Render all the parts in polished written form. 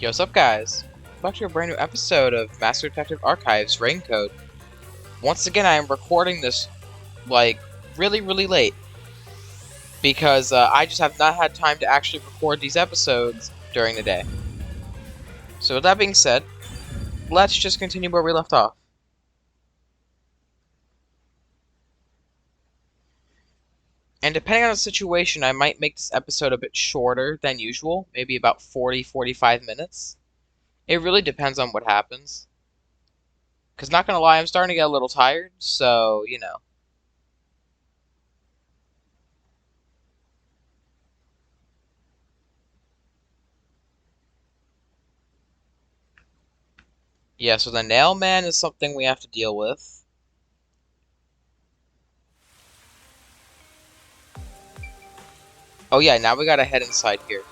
Yo, what's up, guys? Back to a brand new episode of Master Detective Archives Raincode. Once again, I am recording this, like, really late. Because I just have not had time to actually record these episodes during the day. So with that being said, let's just continue where we left off. And depending on the situation, I might make this episode a bit shorter than usual. Maybe about 40-45 minutes. It really depends on what happens. Because not gonna lie, I'm starting to get a little tired, so, you know. Yeah, so the Nail Man is something we have to deal with. Oh yeah, now we gotta head inside here.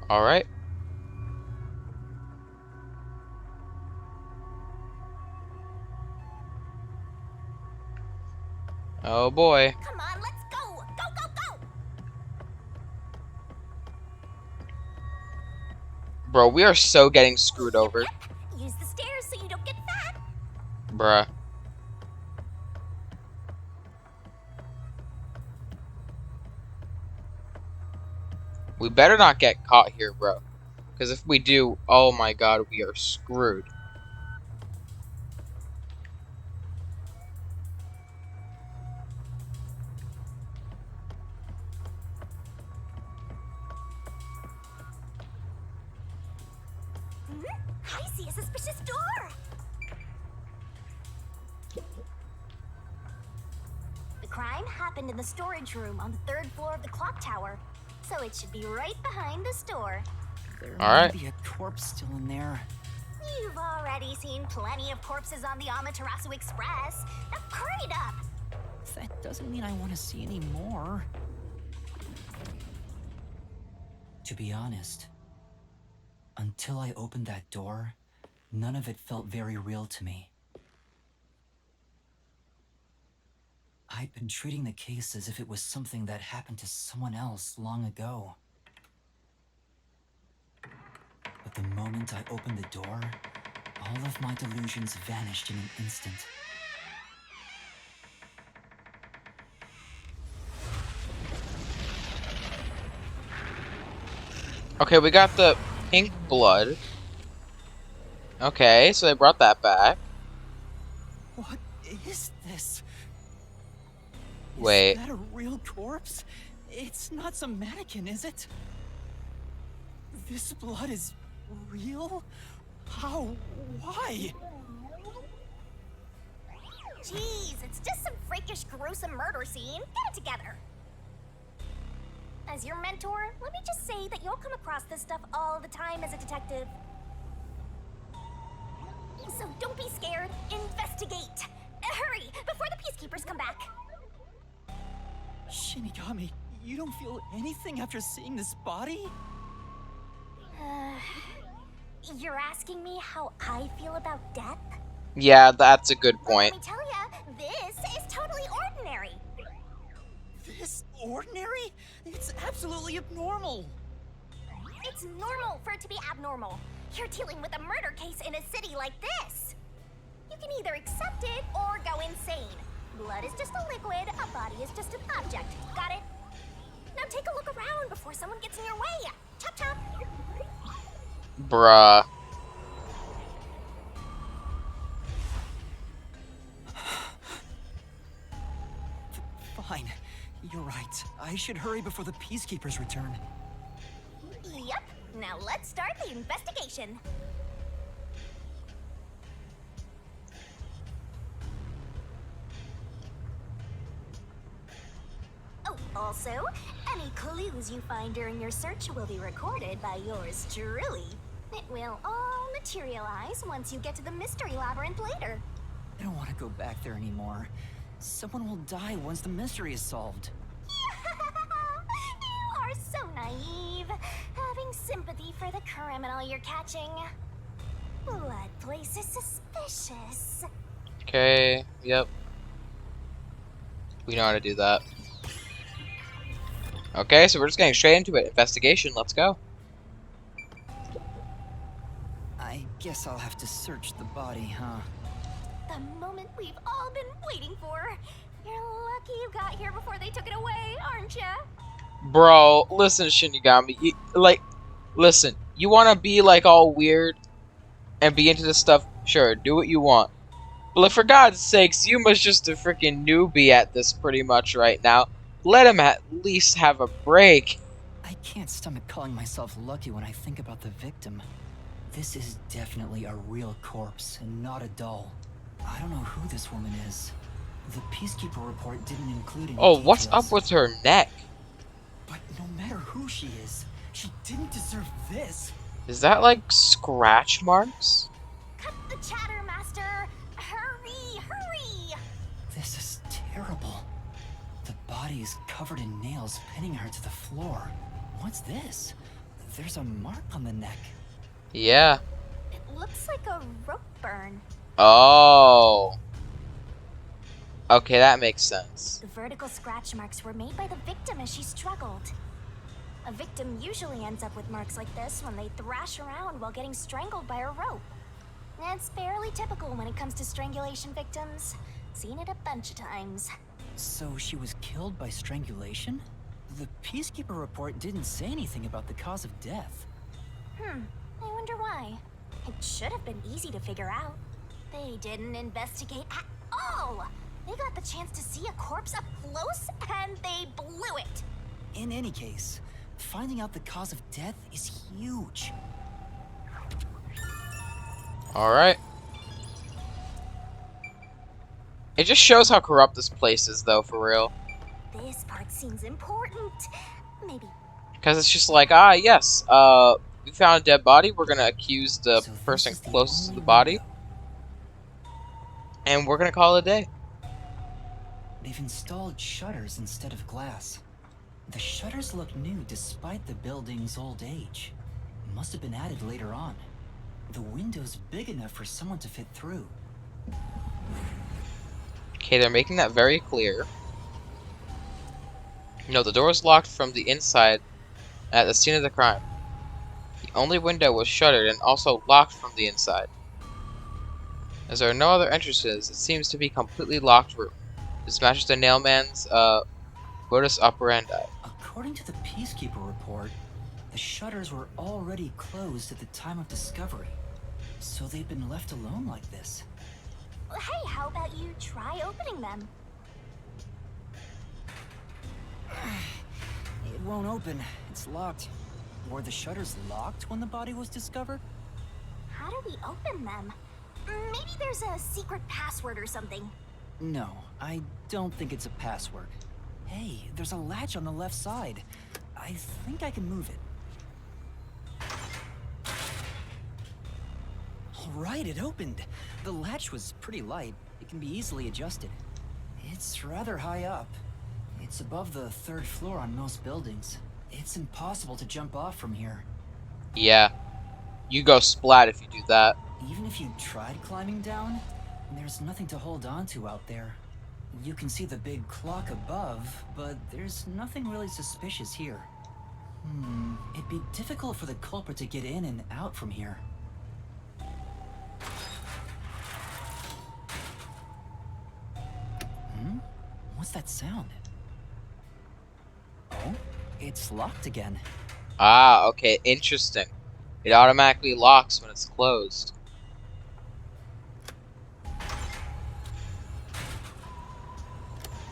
Alright. Oh boy. Come on, let's go! Go! Bro, we are so getting screwed over. Use the stairs so you don't get fat. Bruh. We better not get caught here, bro. Because if we do, oh my god, we are screwed. I see a suspicious door. The crime happened in the storage room on the 3rd floor of the clock tower, so it should be right behind the store. There Alright. might be a corpse still in there. You've already seen plenty of corpses on the Amaterasu Express. Now hurry it up. That doesn't mean I want to see any more. To be honest, until I opened that door, none of it felt very real to me. I'd been treating the case as if it was something that happened to someone else long ago. But the moment I opened the door, all of my delusions vanished in an instant. Okay, we got the pink blood. Okay, so they brought that back. What is this? Wait. Is that a real corpse? It's not some mannequin, is it? This blood is real? How? Why? Jeez, it's just some freakish, gruesome murder scene. Get it together. As your mentor, let me just say that you'll come across this stuff all the time as a detective. So don't be scared. Investigate. Hurry, before the peacekeepers come back. Shinigami, you don't feel anything after seeing this body? You're asking me how I feel about death? Yeah, that's a good point. Let me tell ya, this is totally ordinary. This ordinary? It's absolutely abnormal. It's normal for it to be abnormal. You're dealing with a murder case in a city like this. You can either accept it or go insane. Blood is just a liquid, a body is just an object. Got it? Now take a look around before someone gets in your way. Chop chop. Bruh. Fine. You're right. I should hurry before the peacekeepers return. Yep. Now let's start the investigation. Oh, also, any clues you find during your search will be recorded by yours truly. It will all materialize once you get to the mystery labyrinth later. I don't want to go back there anymore. Someone will die once the mystery is solved. You are so naive, having sympathy for the criminal you're catching. Blood place is suspicious. Okay, yep. We know how to do that. Okay, so we're just getting straight into it. Investigation, let's go. I guess I'll have to search the body, huh? The moment we've all been waiting for. You're lucky you got here before they took it away, aren't ya? Bro, listen, Shinigami. Listen, you want to be, like, all weird and be into this stuff? Sure, do what you want. But, like, for God's sakes, Yuma's just a freaking newbie at this pretty much right now. Let him at least have a break. I can't stomach calling myself lucky when I think about the victim. This is definitely a real corpse and not a doll. I don't know who this woman is. The Peacekeeper report didn't include any Oh, what's details. up with her neck? But no matter who she is, she didn't deserve this. Is that, like, scratch marks? Cut the chatter, Master! Hurry, hurry! This is terrible. The body is covered in nails pinning her to the floor. What's this? There's a mark on the neck. Yeah. It looks like a rope burn. Oh. Okay, that makes sense. The vertical scratch marks were made by the victim as she struggled. A victim usually ends up with marks like this when they thrash around while getting strangled by a rope. It's fairly typical when it comes to strangulation victims. Seen it a bunch of times. So she was killed by strangulation? The Peacekeeper report didn't say anything about the cause of death. I wonder why. It should have been easy to figure out. They didn't investigate at all. They got the chance to see a corpse up close and they blew it. In any case, finding out the cause of death is huge. Alright. It just shows how corrupt this place is, though, for real. This part seems important. Maybe. Because it's just like, yes, we found a dead body, we're gonna accuse the So this person is the closest to only the body, window. and we're gonna call it a day. They've installed shutters instead of glass. The shutters look new despite the building's old age. Must have been added later on. The window's big enough for someone to fit through. Okay, they're making that very clear. No, the door is locked from the inside at the scene of the crime. The only window was shuttered and also locked from the inside. As there are no other entrances, it seems to be a completely locked room. This matches the nailman's modus operandi. According to the Peacekeeper report, the shutters were already closed at the time of discovery. So they've been left alone like this. Hey, how about you try opening them? It won't open. It's locked. Were the shutters locked when the body was discovered? How do we open them? Maybe there's a secret password or something. No, I don't think it's a password. Hey, there's a latch on the left side. I think I can move it. All right, it opened. The latch was pretty light. It can be easily adjusted. It's rather high up. It's above the 3rd floor on most buildings. It's impossible to jump off from here. Yeah. You go splat if you do that. Even if you tried climbing down, there's nothing to hold on to out there. You can see the big clock above, but there's nothing really suspicious here. It'd be difficult for the culprit to get in and out from here. What's that sound? Oh, it's locked again. Ah, okay, interesting. It automatically locks when it's closed.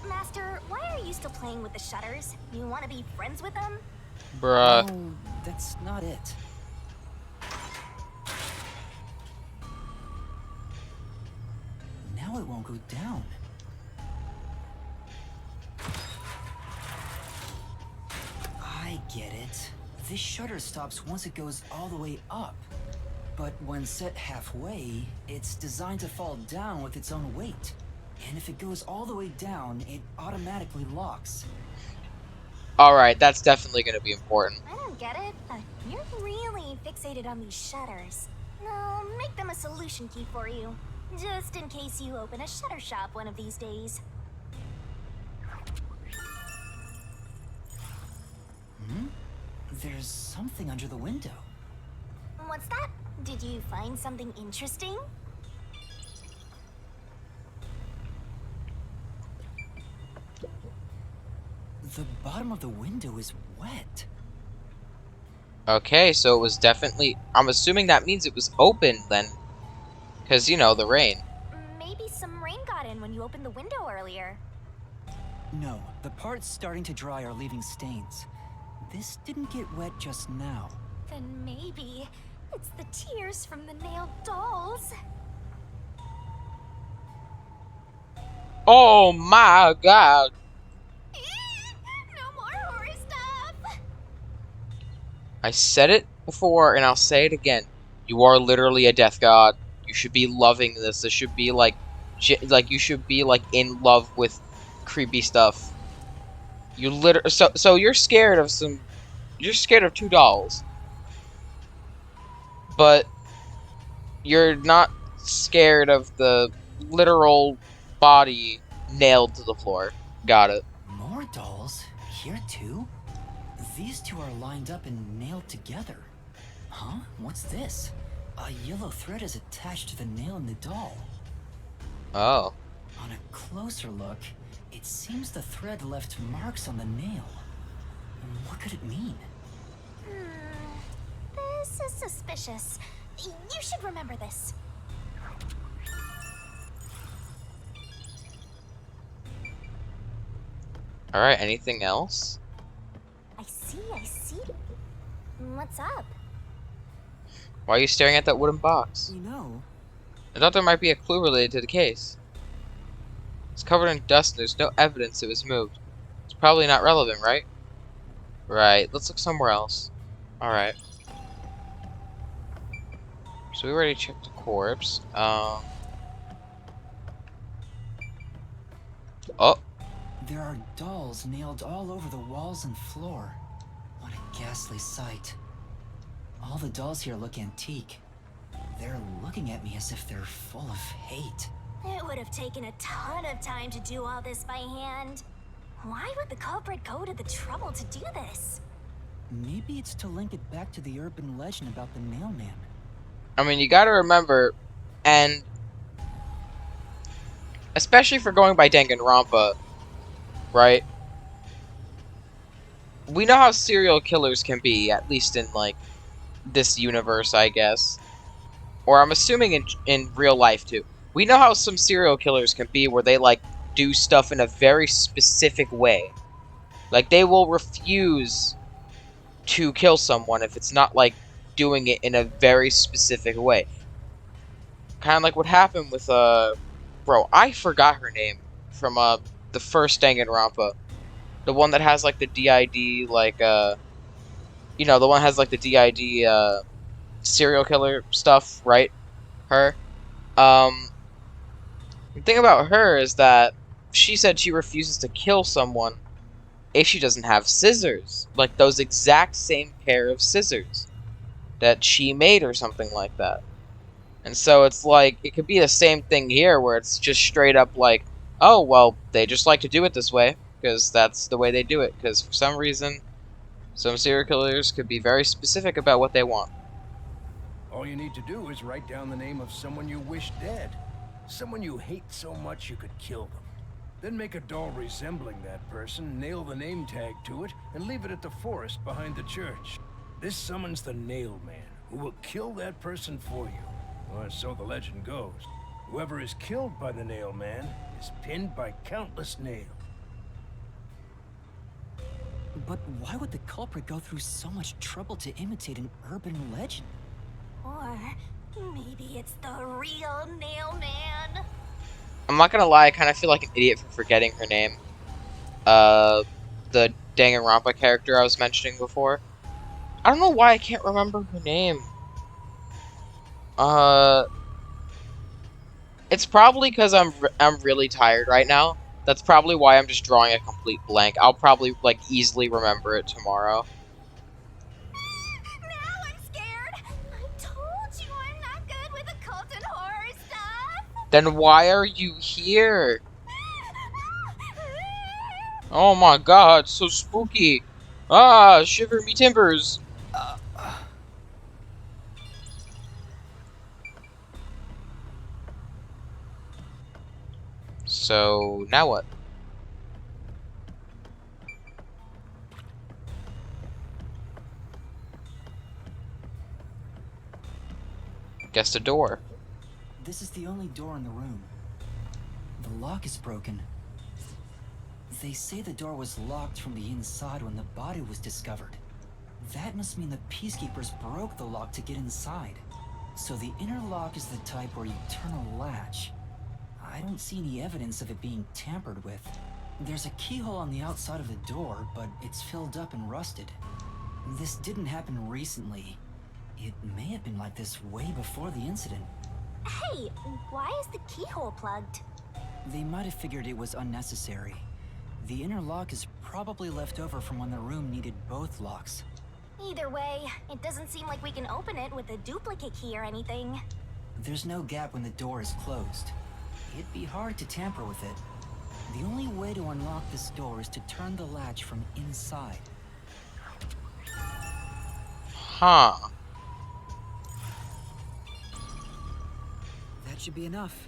Master, why are you still playing with the shutters? You want to be friends with them? Bruh. No, that's not it. Now it won't go down. I get it. This shutter stops once it goes all the way up. But when set halfway, it's designed to fall down with its own weight. And if it goes all the way down, it automatically locks. Alright, that's definitely gonna be important. I don't get it. You're really fixated on these shutters. I'll make them a solution key for you. Just in case you open a shutter shop one of these days. Hmm? There's something under the window. What's that? Did you find something interesting? The bottom of the window is wet. Okay, so it was definitely... I'm assuming that means it was open then. Because, you know, the rain. Maybe some rain got in when you opened the window earlier. No, the parts starting to dry are leaving stains. This didn't get wet just now. Then maybe it's the tears from the nailed dolls. Oh my god! No more horror stuff! I said it before and I'll say it again. You are literally a death god. You should be loving this. This should be like you should be like in love with creepy stuff. You literally so you're scared of you're scared of two dolls. But you're not scared of the literal body nailed to the floor. Got it. More dolls? Here too? These two are lined up and nailed together. Huh? What's this? A yellow thread is attached to the nail in the doll. Oh. On a closer look, it seems the thread left marks on the nail. What could it mean? This is suspicious. You should remember this. Alright, anything else? I see. What's up? Why are you staring at that wooden box? You know, I thought there might be a clue related to the case. It's covered in dust and there's no evidence it was moved. It's probably not relevant, right? Right, let's look somewhere else. Alright. So we already checked the corpse. Oh. there are dolls nailed all over the walls and floor. What a ghastly sight. All the dolls here look antique. They're looking at me as if they're full of hate. It would have taken a ton of time to do all this by hand. Why would the culprit go to the trouble to do this? Maybe it's to link it back to the urban legend about the mailman. I mean, you gotta remember, and especially for going by Danganronpa, right? We know how serial killers can be, at least in, like, this universe, I guess. Or I'm assuming in real life, too. We know how some serial killers can be, where they, like, do stuff in a very specific way. Like, they will refuse to kill someone if it's not, like, doing it in a very specific way. Kind of like what happened with, bro, I forgot her name from, the first Danganronpa. The one that has, like, the DID, like, you know, the one that has, like, the DID, serial killer stuff, right? Her. The thing about her is that she said she refuses to kill someone if she doesn't have scissors. Like, those exact same pair of scissors that she made or something like that. And so it's like, it could be the same thing here, where it's just straight up like, oh, well, they just like to do it this way, because that's the way they do it, because for some reason, some serial killers could be very specific about what they want. All you need to do is write down the name of someone you wish dead. Someone you hate so much you could kill them. Then make a doll resembling that person, nail the name tag to it, and leave it at the forest behind the church. This summons the Nail Man, who will kill that person for you. Or so the legend goes. Whoever is killed by the Nail Man is pinned by countless nails. But why would the culprit go through so much trouble to imitate an urban legend? Or maybe it's the real Nail Man. I'm not gonna lie, I kind of feel like an idiot for forgetting her name. The Danganronpa character I was mentioning before. I don't know why I can't remember her name. It's probably because I'm really tired right now. That's probably why I'm just drawing a complete blank. I'll probably, like, easily remember it tomorrow. Now I'm scared. I told you I'm not good with occult and horror stuff. Then why are you here? Oh my god, so spooky. Ah, shiver me timbers. Uh, So, now what? Guess the door. this is the only door in the room. The lock is broken. They say the door was locked from the inside when the body was discovered. That must mean the peacekeepers broke the lock to get inside. So the inner lock is the type where you turn a latch. I don't see any evidence of it being tampered with. There's a keyhole on the outside of the door, but it's filled up and rusted. This didn't happen recently. It may have been like this way before the incident. Hey, why is the keyhole plugged? They might have figured it was unnecessary. The inner lock is probably left over from when the room needed both locks. Either way, it doesn't seem like we can open it with a duplicate key or anything. There's no gap when the door is closed. It'd be hard to tamper with it. The only way to unlock this door is to turn the latch from inside. Huh. That should be enough.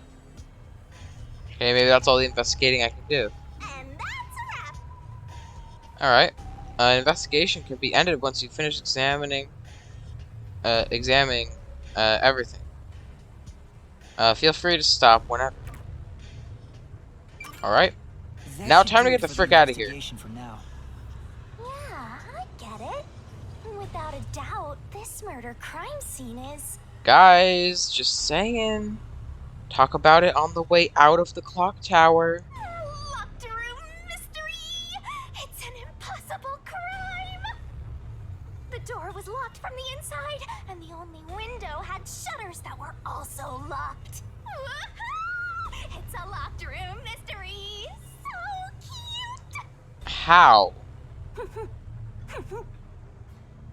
Okay, maybe that's all the investigating I can do. And that's a wrap. Alright. An investigation can be ended once you finish examining everything. Feel free to stop whenever. Alright. That Now should time to do get it the for frick outta here. investigation for now. Yeah, I get it. Without a doubt, this murder crime scene is... Guys, just saying. Talk about it on the way out of the clock tower. Locked room mystery! It's an impossible crime! The door was locked from the inside, and the only window had shutters that were also locked. Woohoo! It's a locked room mystery! So cute! How?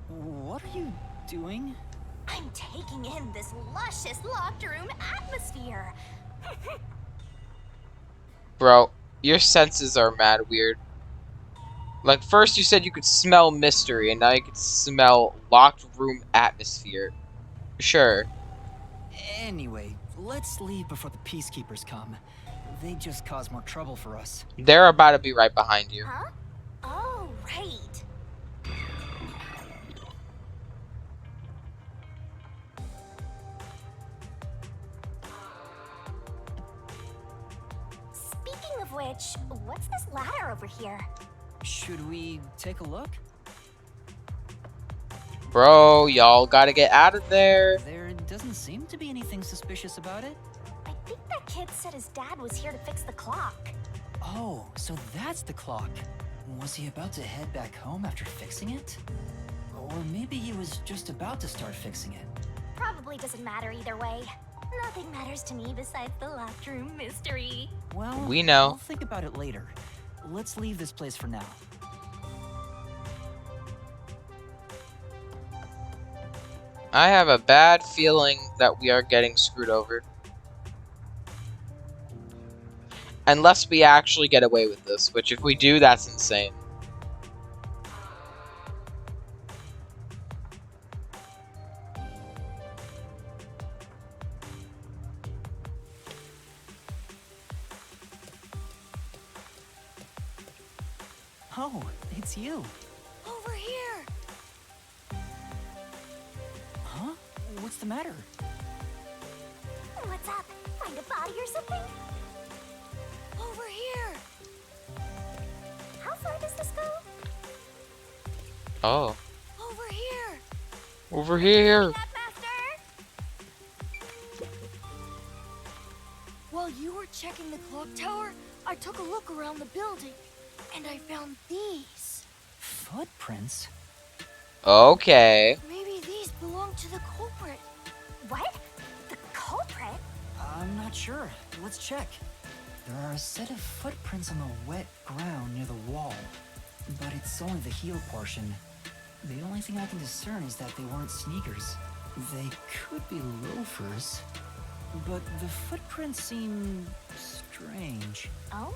What are you doing? I'm taking in this luscious locked room atmosphere. Bro, your senses are mad weird. Like, first you said you could smell mystery, and now you could smell locked room atmosphere. Sure. Anyway, let's leave before the peacekeepers come. They just cause more trouble for us. They're about to be right behind you. Huh? Oh, right. Speaking of which, what's this ladder over here? Should we take a look? Bro, y'all gotta get out of there. There doesn't seem to be anything suspicious about it. I think that kid said his dad was here to fix the clock. Oh, so that's the clock. Was he about to head back home after fixing it? Or maybe he was just about to start fixing it. Probably doesn't matter either way. Nothing matters to me besides the locked room mystery. Well, We know. I'll think about it later. Let's leave this place for now. I have a bad feeling that we are getting screwed over. Unless we actually get away with this, which if we do, that's insane. Oh, it's you. Over here! Huh? What's the matter? What's up? Find a body or something? Over here! How far does this go? Oh. Over here! Over here. That master! While you were checking the clock tower, I took a look around the building, and I found these. Footprints? Okay. Maybe these belong to the culprit. What? The culprit? I'm not sure. Let's check. There are a set of footprints on the wet ground near the wall, but it's only the heel portion. The only thing I can discern is that they weren't sneakers. They could be loafers, but the footprints seem strange. Oh?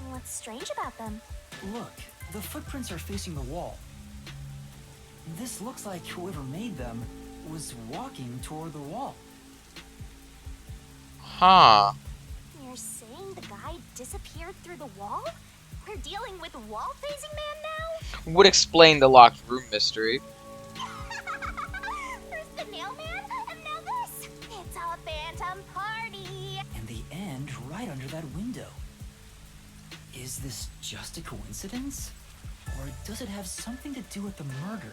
What's strange about them? Look, the footprints are facing the wall. This looks like whoever made them was walking toward the wall. Huh. You're saying the guy disappeared through the wall? We're dealing with wall-facing man now? Would explain the locked room mystery. First the nail man, and now this. It's a phantom party. And the end right under that window. Is this just a coincidence? Or does it have something to do with the murder?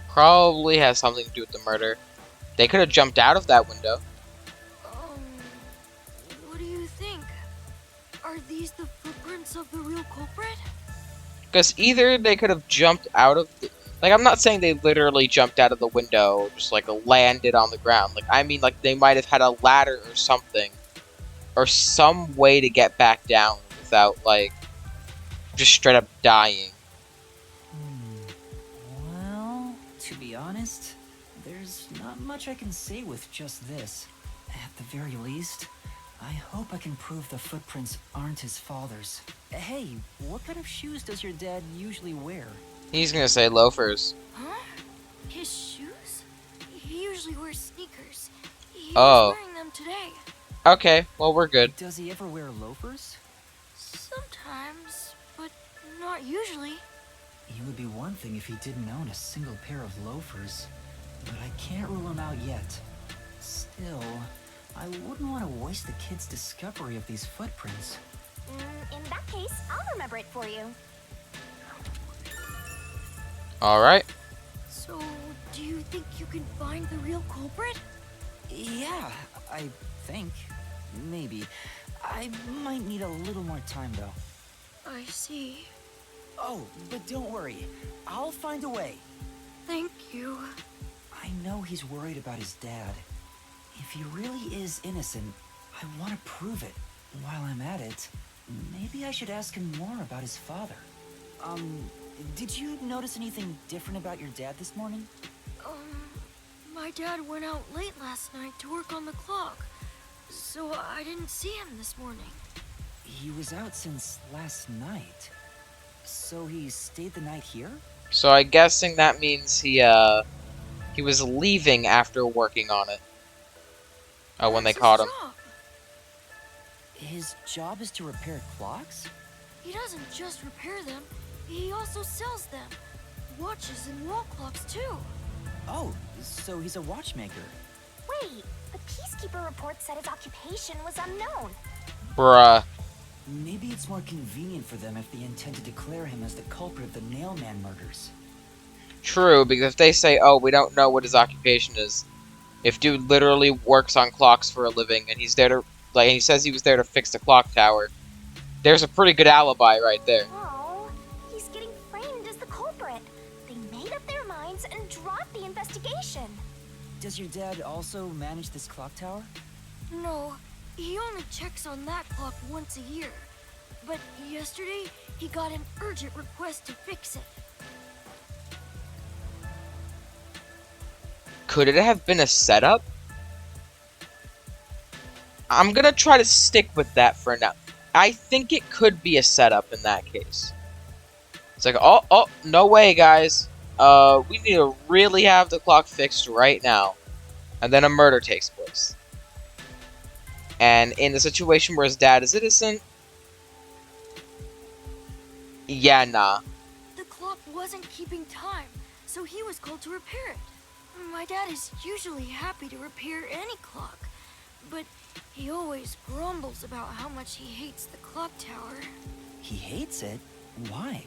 Probably has something to do with the murder. They could have jumped out of that window. What do you think? Are these the footprints of the real culprit? Because either they could have jumped out of the... Like, I'm not saying they literally jumped out of the window, just, like, landed on the ground. Like, I mean, like, they might have had a ladder or something. Or some way to get back down without, like, just straight up dying. Well, to be honest, there's not much I can say with just this. At the very least, I hope I can prove the footprints aren't his father's. Hey, what kind of shoes does your dad usually wear? He's gonna say loafers. Huh? His shoes? He usually wears sneakers. He Oh. was wearing them today. Okay, well, we're good. Does he ever wear loafers? Sometimes, but not usually. It would be one thing if he didn't own a single pair of loafers, but I can't rule him out yet. Still, I wouldn't want to waste the kid's discovery of these footprints. In that case, I'll remember it for you. Alright. So, do you think you can find the real culprit? Yeah, I think. Maybe. I might need a little more time, though. I see. Oh, but don't worry. I'll find a way. Thank you. I know he's worried about his dad. If he really is innocent, I want to prove it. While I'm at it, maybe I should ask him more about his father. Did you notice anything different about your dad this morning? My dad went out late last night to work on the clock, so I didn't see him this morning. He was out since last night. So he stayed the night here? So I'm guessing that means he was leaving after working on it. Oh, when they That's caught his him. job. His job is to repair clocks? He doesn't just repair them, he also sells them. Watches and wall clocks, too. Oh, so he's a watchmaker. Wait, the Peacekeeper report said his occupation was unknown. Bruh. Maybe it's more convenient for them if they intend to declare him as the culprit of the Nailman murders. True, because if they say, oh, we don't know what his occupation is, if dude literally works on clocks for a living and he's there to, like, and he says he was there to fix the clock tower, there's a pretty good alibi right there. Oh, he's getting framed as the culprit. They made up their minds and dropped the investigation. Does your dad also manage this clock tower? No, he only checks on that clock once a year. But yesterday, he got an urgent request to fix it. Could it have been a setup? I'm gonna try to stick with that for now. I think it could be a setup in that case. It's like, oh, no way, guys. We need to really have the clock fixed right now. And then a murder takes place. And in the situation where his dad is innocent, yeah, nah. The clock wasn't keeping time, so he was called to repair it. My dad is usually happy to repair any clock, but he always grumbles about how much he hates the clock tower. He hates it? Why?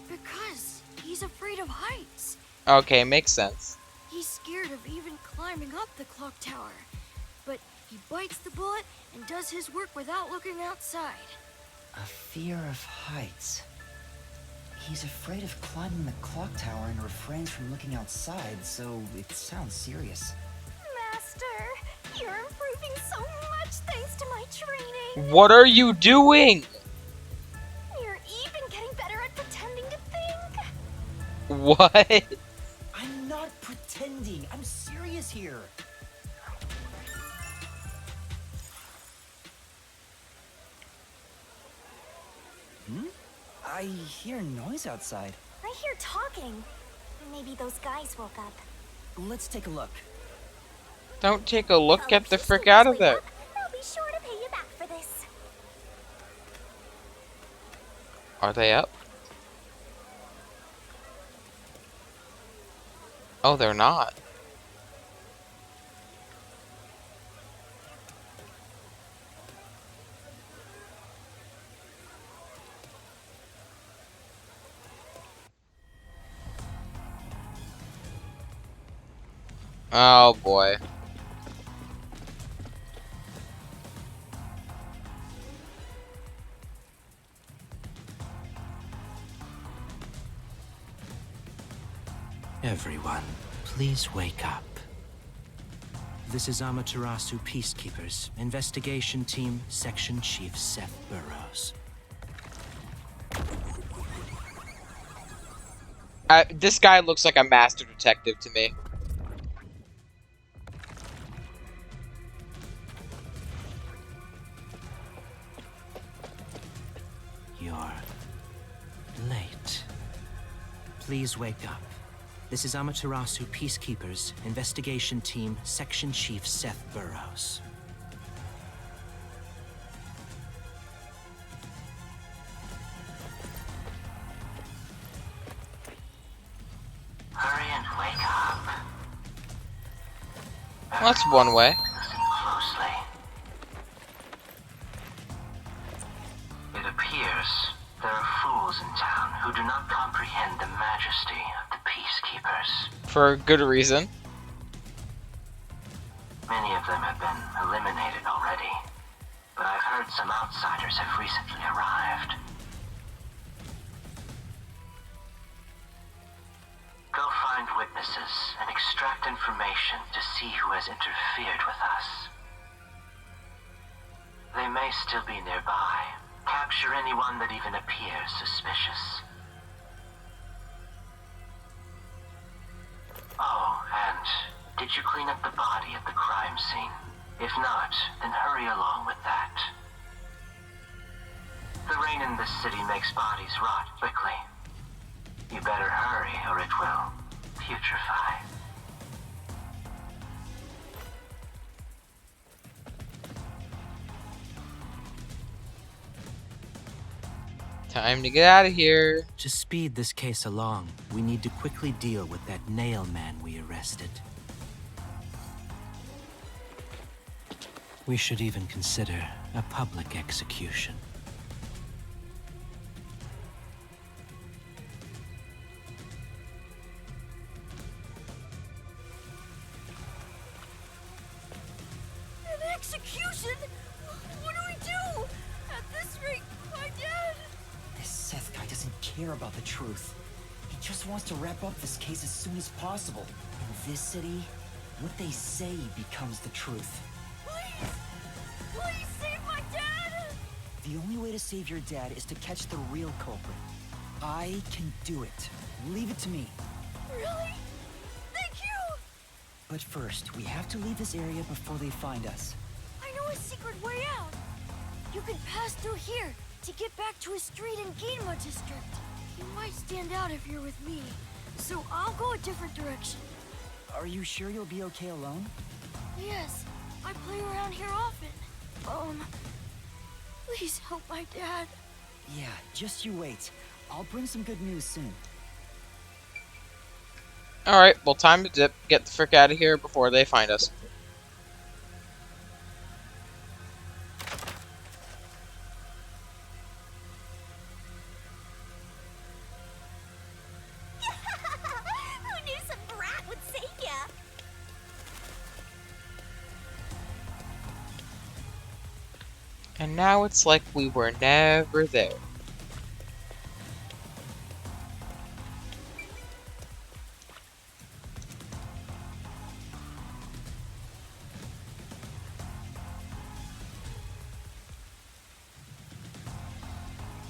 Because he's afraid of heights. Okay, makes sense. He's scared of even climbing up the clock tower. But he bites the bullet and does his work without looking outside. A fear of heights. He's afraid of climbing the clock tower and refrains from looking outside, so it sounds serious. Master, you're improving so much thanks to my training. What are you doing? You're even getting better at pretending to think. What? I'm not pretending. I'm serious here. I hear noise outside. I hear talking. Maybe those guys woke up. Let's take a look. Don't take a look, Well, get if the you frick students out of wake there. up, I'll be sure to pay you back for this. Are they up? Oh, they're not. Oh boy. Everyone, please wake up. This is Amaterasu Peacekeepers, Investigation Team, Section Chief Seth Burrows. This guy looks like a master detective to me. You're late. Please wake up. This is Amaterasu Peacekeepers, Investigation Team, Section Chief Seth Burrows. Hurry and wake up. Well, that's one way. Listen closely. It appears there are fools in town who do not comprehend the majesty of the Peacekeepers. For good reason. Many of them have been eliminated already, but I've heard some outsiders have recently arrived. Go find witnesses and extract information to see who has interfered with us. They may still be nearby. Capture anyone that even appears suspicious. Oh, and did you clean up the body at the crime scene? If not, then hurry along with that. The rain in this city makes bodies rot quickly. You better hurry or it will putrefy. Time to get out of here. To speed this case along, we need to quickly deal with that nail man we arrested. We should even consider a public execution. An execution? What do we do? At this rate, my dad... This Seth guy doesn't care about the truth. He just wants to wrap up this case as soon as possible. In this city, what they say becomes the truth. Please! Please save my dad! The only way to save your dad is to catch the real culprit. I can do it. Leave it to me. Really? Thank you! But first, we have to leave this area before they find us. I know a secret way out. You can pass through here to get back to a street in Ginma district. You might stand out if you're with me, so I'll go a different direction. Are you sure you'll be okay alone? Yes, I play around here often. Please help my dad. Yeah, just you wait. I'll bring some good news soon. Alright, well, time to dip. Get the frick out of here before they find us. Who knew some brat would save ya? And now it's like we were never there.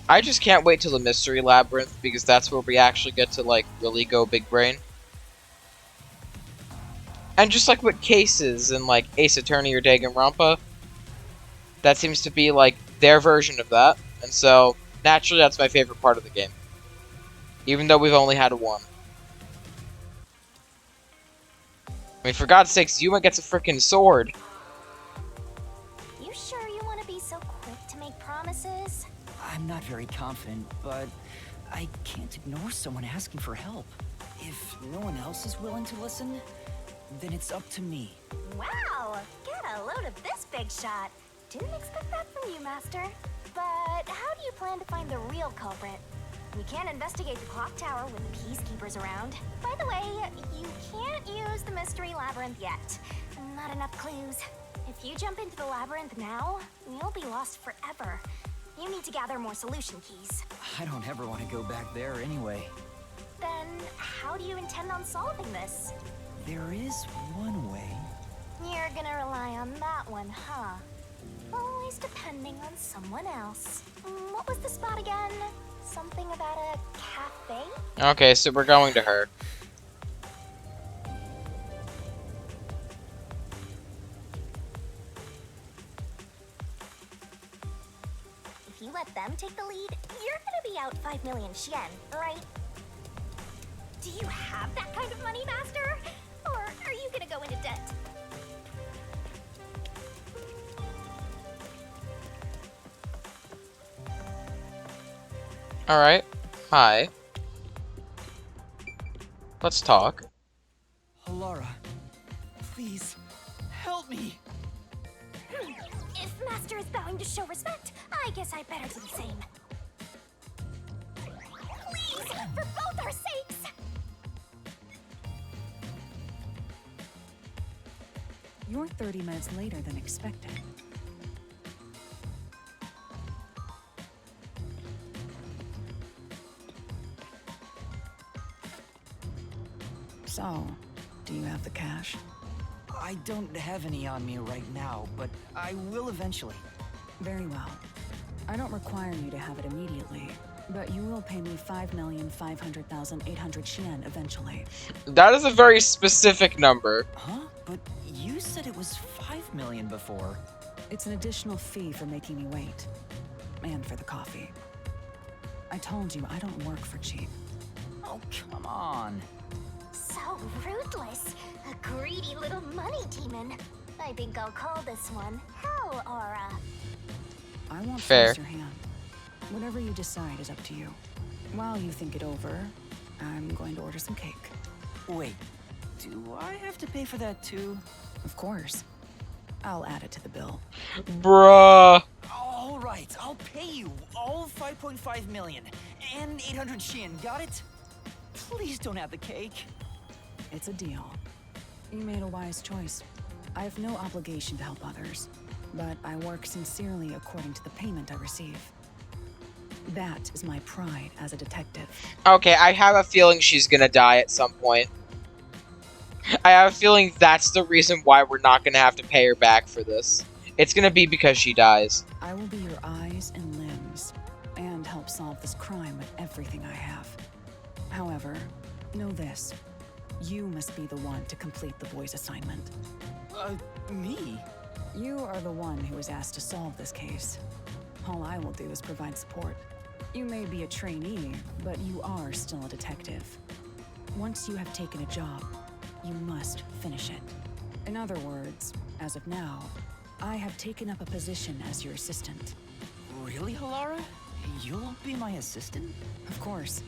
I just can't wait till the Mystery Labyrinth, because that's where we actually get to, like, really go big brain. And just like with cases in, like, Ace Attorney or Danganronpa, that seems to be, like, their version of that. And so, naturally, that's my favorite part of the game. Even though we've only had one. I mean, for God's sakes, Yuma gets a freaking sword. You sure you want to be so quick to make promises? I'm not very confident, but I can't ignore someone asking for help. If no one else is willing to listen, then it's up to me. Wow, get a load of this big shot. Didn't expect that from you, Master. But how do you plan to find the real culprit? We can't investigate the clock tower with the Peacekeepers around. By the way, you can't use the mystery labyrinth yet. Not enough clues. If you jump into the labyrinth now, you'll be lost forever. You need to gather more solution keys. I don't ever want to go back there anyway. Then, how do you intend on solving this? There is one way. You're gonna rely on that one, huh? Always depending on someone else. What was the spot again? Something about a cafe? Okay, so we're going to her. If you let them take the lead, you're gonna be out 5 million Yen, right? Do you have that kind of money, Master? Or are you gonna go into debt? Alright. Hi. Let's talk. Halara, please, help me! If Master is bowing to show respect, I guess I better do the same. Please, for both our sakes! You're 30 minutes later than expected. So, do you have the cash? I don't have any on me right now, but I will eventually. Very well. I don't require you to have it immediately, but you will pay me 5,500,800 yen eventually. That is a very specific number. Huh? But you said it was 5 million before. It's an additional fee for making me wait. And for the coffee. I told you, I don't work for cheap. Oh, come on. So ruthless. A greedy little money demon. I think I'll call this one Hell Aura. I won't Fair. force your hand. Whatever you decide is up to you. While you think it over, I'm going to order some cake. Wait, do I have to pay for that too? Of course. I'll add it to the bill. Bruh. All right, I'll pay you all 5.5 million and 800 yen, got it? Please don't have the cake. It's a deal. You made a wise choice. I have no obligation to help others, but I work sincerely according to the payment I receive. That is my pride as a detective. Okay, I have a feeling she's gonna die at some point. I have a feeling that's the reason why we're not gonna have to pay her back for this. It's gonna be because she dies. I will be your eyes and limbs, and help solve this crime with everything I have. However, know this. You must be the one to complete the boy's assignment. Me? You are the one who was asked to solve this case. All I will do is provide support. You may be a trainee, but you are still a detective. Once you have taken a job, you must finish it. In other words, as of now, I have taken up a position as your assistant. Really, Halara? You'll be my assistant? Of course.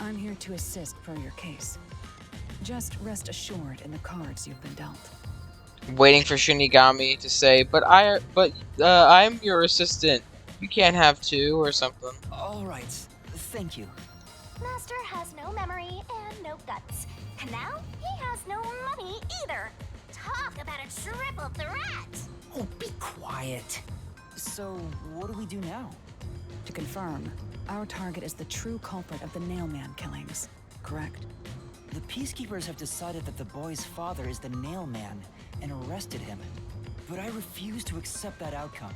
I'm here to assist per your case. Just rest assured in the cards you've been dealt. Waiting for Shinigami to say, but I'm your assistant. You can't have two or something. All right, thank you. Master has no memory and no guts. And now he has no money either. Talk about a triple threat! Oh, be quiet. So, what do we do now? To confirm, our target is the true culprit of the Nailman killings, correct? The Peacekeepers have decided that the boy's father is the Nailman and arrested him. But I refuse to accept that outcome.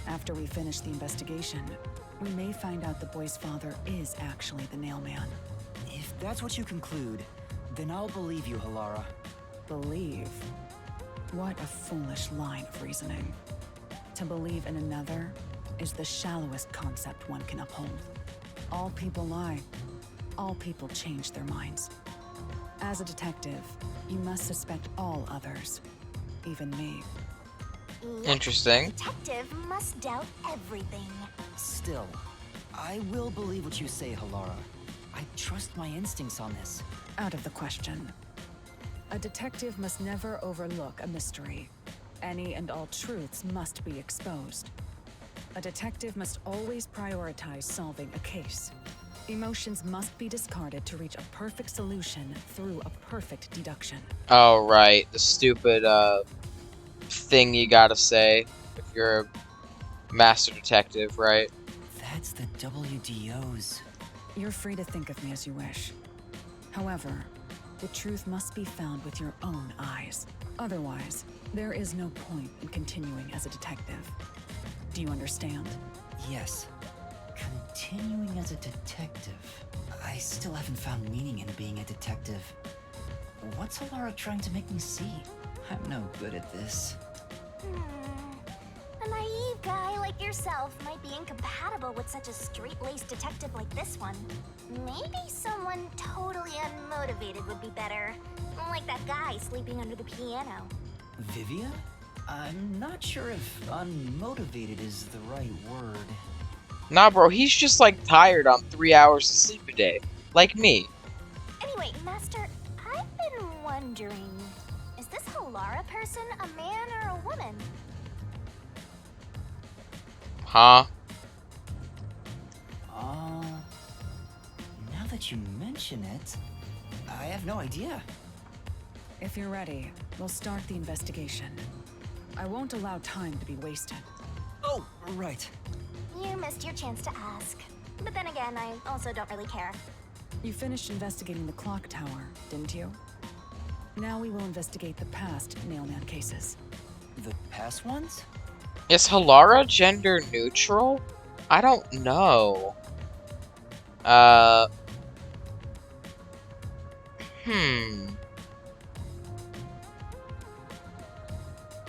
After we finish the investigation, we may find out the boy's father is actually the Nailman. If that's what you conclude, then I'll believe you, Halara. Believe? What a foolish line of reasoning. To believe in another is the shallowest concept one can uphold. All people lie. All people change their minds. As a detective, You must suspect all others, even me. Yep. Interesting. Detective must doubt everything. Still, I will believe what you say, Halara. I trust my instincts on this. Out of the question. A detective must never overlook a mystery. Any and all truths must be exposed. A detective must always prioritize solving a case. Emotions must be discarded to reach a perfect solution through a perfect deduction. Oh, right. The stupid, thing you gotta say if you're a master detective, right? That's the WDO's. You're free to think of me as you wish. However, the truth must be found with your own eyes. Otherwise, there is no point in continuing as a detective. Do you understand? Yes. Continuing as a detective. I still haven't found meaning in being a detective. What's Halara trying to make me see? I'm no good at this. A naive guy like yourself might be incompatible with such a straight-laced detective like this one. Maybe someone totally unmotivated would be better. Like that guy sleeping under the piano. Vivia? I'm not sure if unmotivated is the right word. Nah, bro, he's just like tired on 3 hours of sleep a day. Like me. Anyway, Master, I've been wondering, is this Halara person a man or a woman? Huh? Now that you mention it, I have no idea. If you're ready, we'll start the investigation. I won't allow time to be wasted. Oh, right. You missed your chance to ask. But then again, I also don't really care. You finished investigating the clock tower, didn't you? Now we will investigate the past Nailman cases. The past ones? Is Halara gender neutral? I don't know.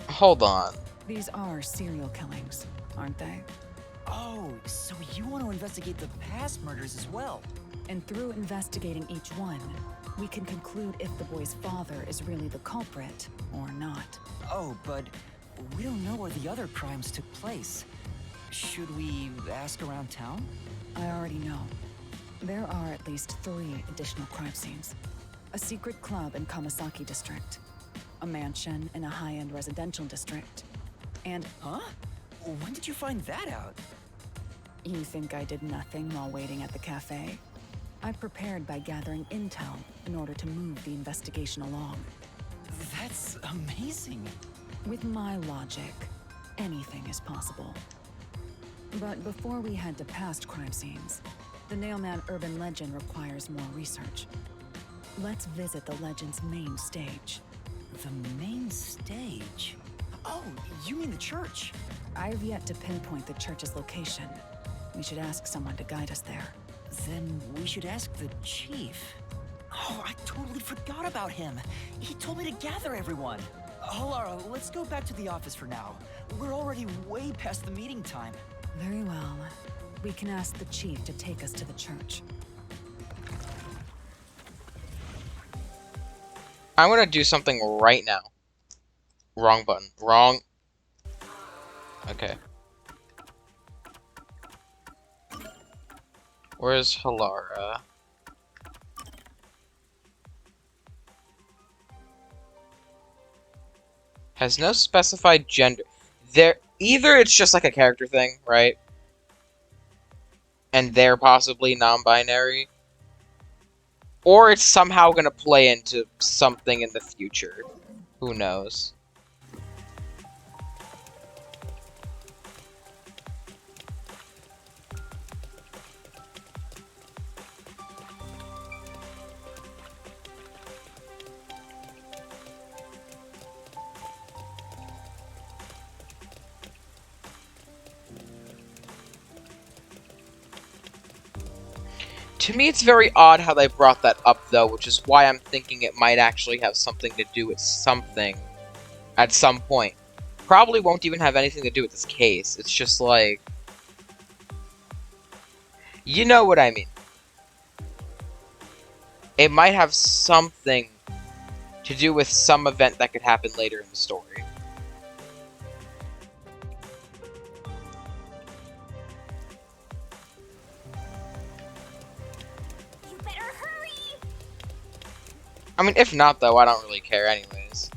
Hold on. These are serial killings, aren't they? Oh, so you want to investigate the past murders as well? And through investigating each one, we can conclude if the boy's father is really the culprit or not. Oh, but we don't know where the other crimes took place. Should we ask around town? I already know. There are at least 3 additional crime scenes. A secret club in Kamasaki district, a mansion in a high-end residential district, and... Huh? When did you find that out? You think I did nothing while waiting at the cafe? I prepared by gathering intel in order to move the investigation along. That's amazing. With my logic, anything is possible. But before we head to past crime scenes, the Nailman urban legend requires more research. Let's visit the legend's main stage. The main stage? Oh, you mean the church? I've yet to pinpoint the church's location. We should ask someone to guide us there. Then we should ask the chief. Oh, I totally forgot about him. He told me to gather everyone. Halara, let's go back to the office for now. We're already way past the meeting time. Very well. We can ask the chief to take us to the church. I'm gonna do something right now. Wrong button. Wrong. Okay. Where's Halara? Has no specified gender. Either it's just like a character thing, right? And they're possibly non-binary. Or it's somehow gonna play into something in the future. Who knows? To me, it's very odd how they brought that up, though, which is why I'm thinking it might actually have something to do with something at some point. Probably won't even have anything to do with this case. It's just like... You know what I mean. It might have something to do with some event that could happen later in the story. You better hurry! I mean, if not, though, I don't really care anyways.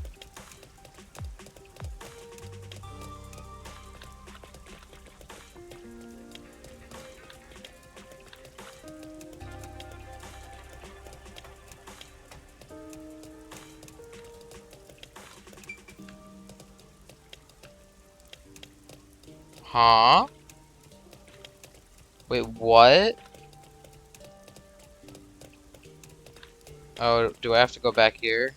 Huh? Wait, what? Oh, do I have to go back here?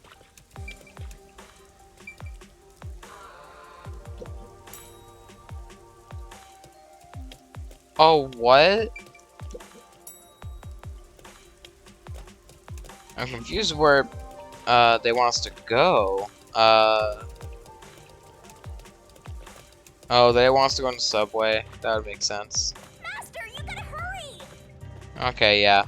Oh, what? I'm confused where they want us to go. Oh, they want us to go on the subway. That would make sense. Master, you gotta hurry! Okay, yeah.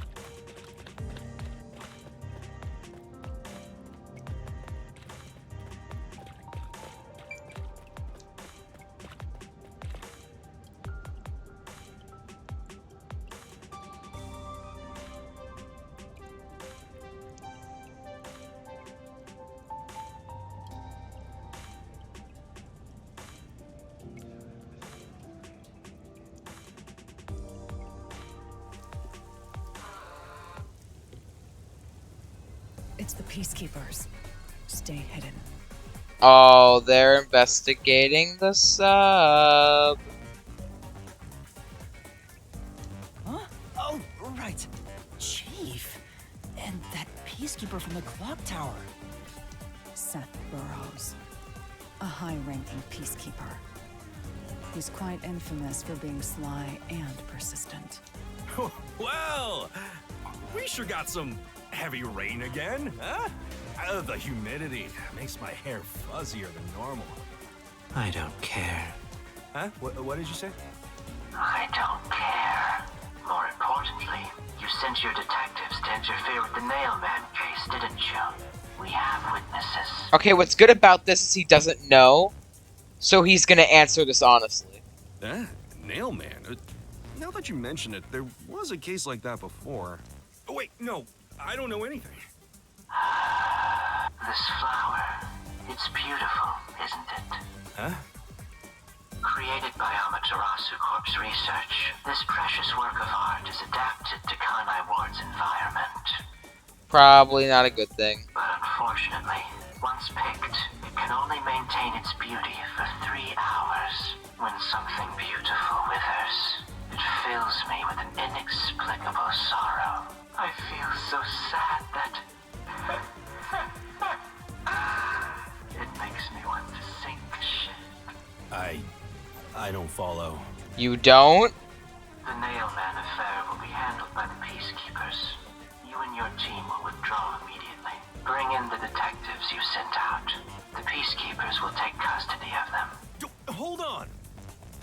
It's the Peacekeepers. Stay hidden. Oh, they're investigating the sub. Huh? Oh, right. Chief. And that peacekeeper from the clock tower. Seth Burrows. A high-ranking Peacekeeper. He's quite infamous for being sly and persistent. Well, we sure got some heavy rain again, huh? The humidity makes my hair fuzzier than normal. I don't care. Huh? What did you say? I don't care. More importantly, you sent your detectives to interfere with the Nailman case, didn't you? We have witnesses. Okay, what's good about this is he doesn't know, so he's gonna answer this honestly. Nailman? Now that you mention it, there was a case like that before. Oh, wait, no, I don't know anything. This flower, it's beautiful, isn't it? Huh? Created by Amaterasu Corp's research, this precious work of art is adapted to Kanai Ward's environment. Probably not a good thing. But unfortunately, once picked, it can only maintain its beauty for 3 hours. When something beautiful withers, it fills me with an inexplicable sorrow. I feel so sad that it makes me want to sink ship. I don't follow. You don't? The Nailman affair will be handled by the Peacekeepers. You and your team will withdraw immediately. Bring in the detectives you sent out. The Peacekeepers will take custody of them. Hold on!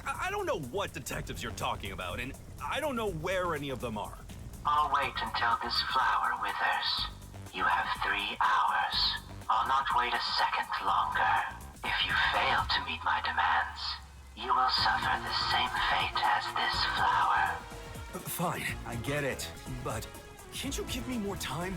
I don't know what detectives you're talking about, and I don't know where any of them are. I'll wait until this flower withers. You have 3 hours. I'll not wait a second longer. If you fail to meet my demands, you will suffer the same fate as this flower. Fine, I get it, but can't you give me more time?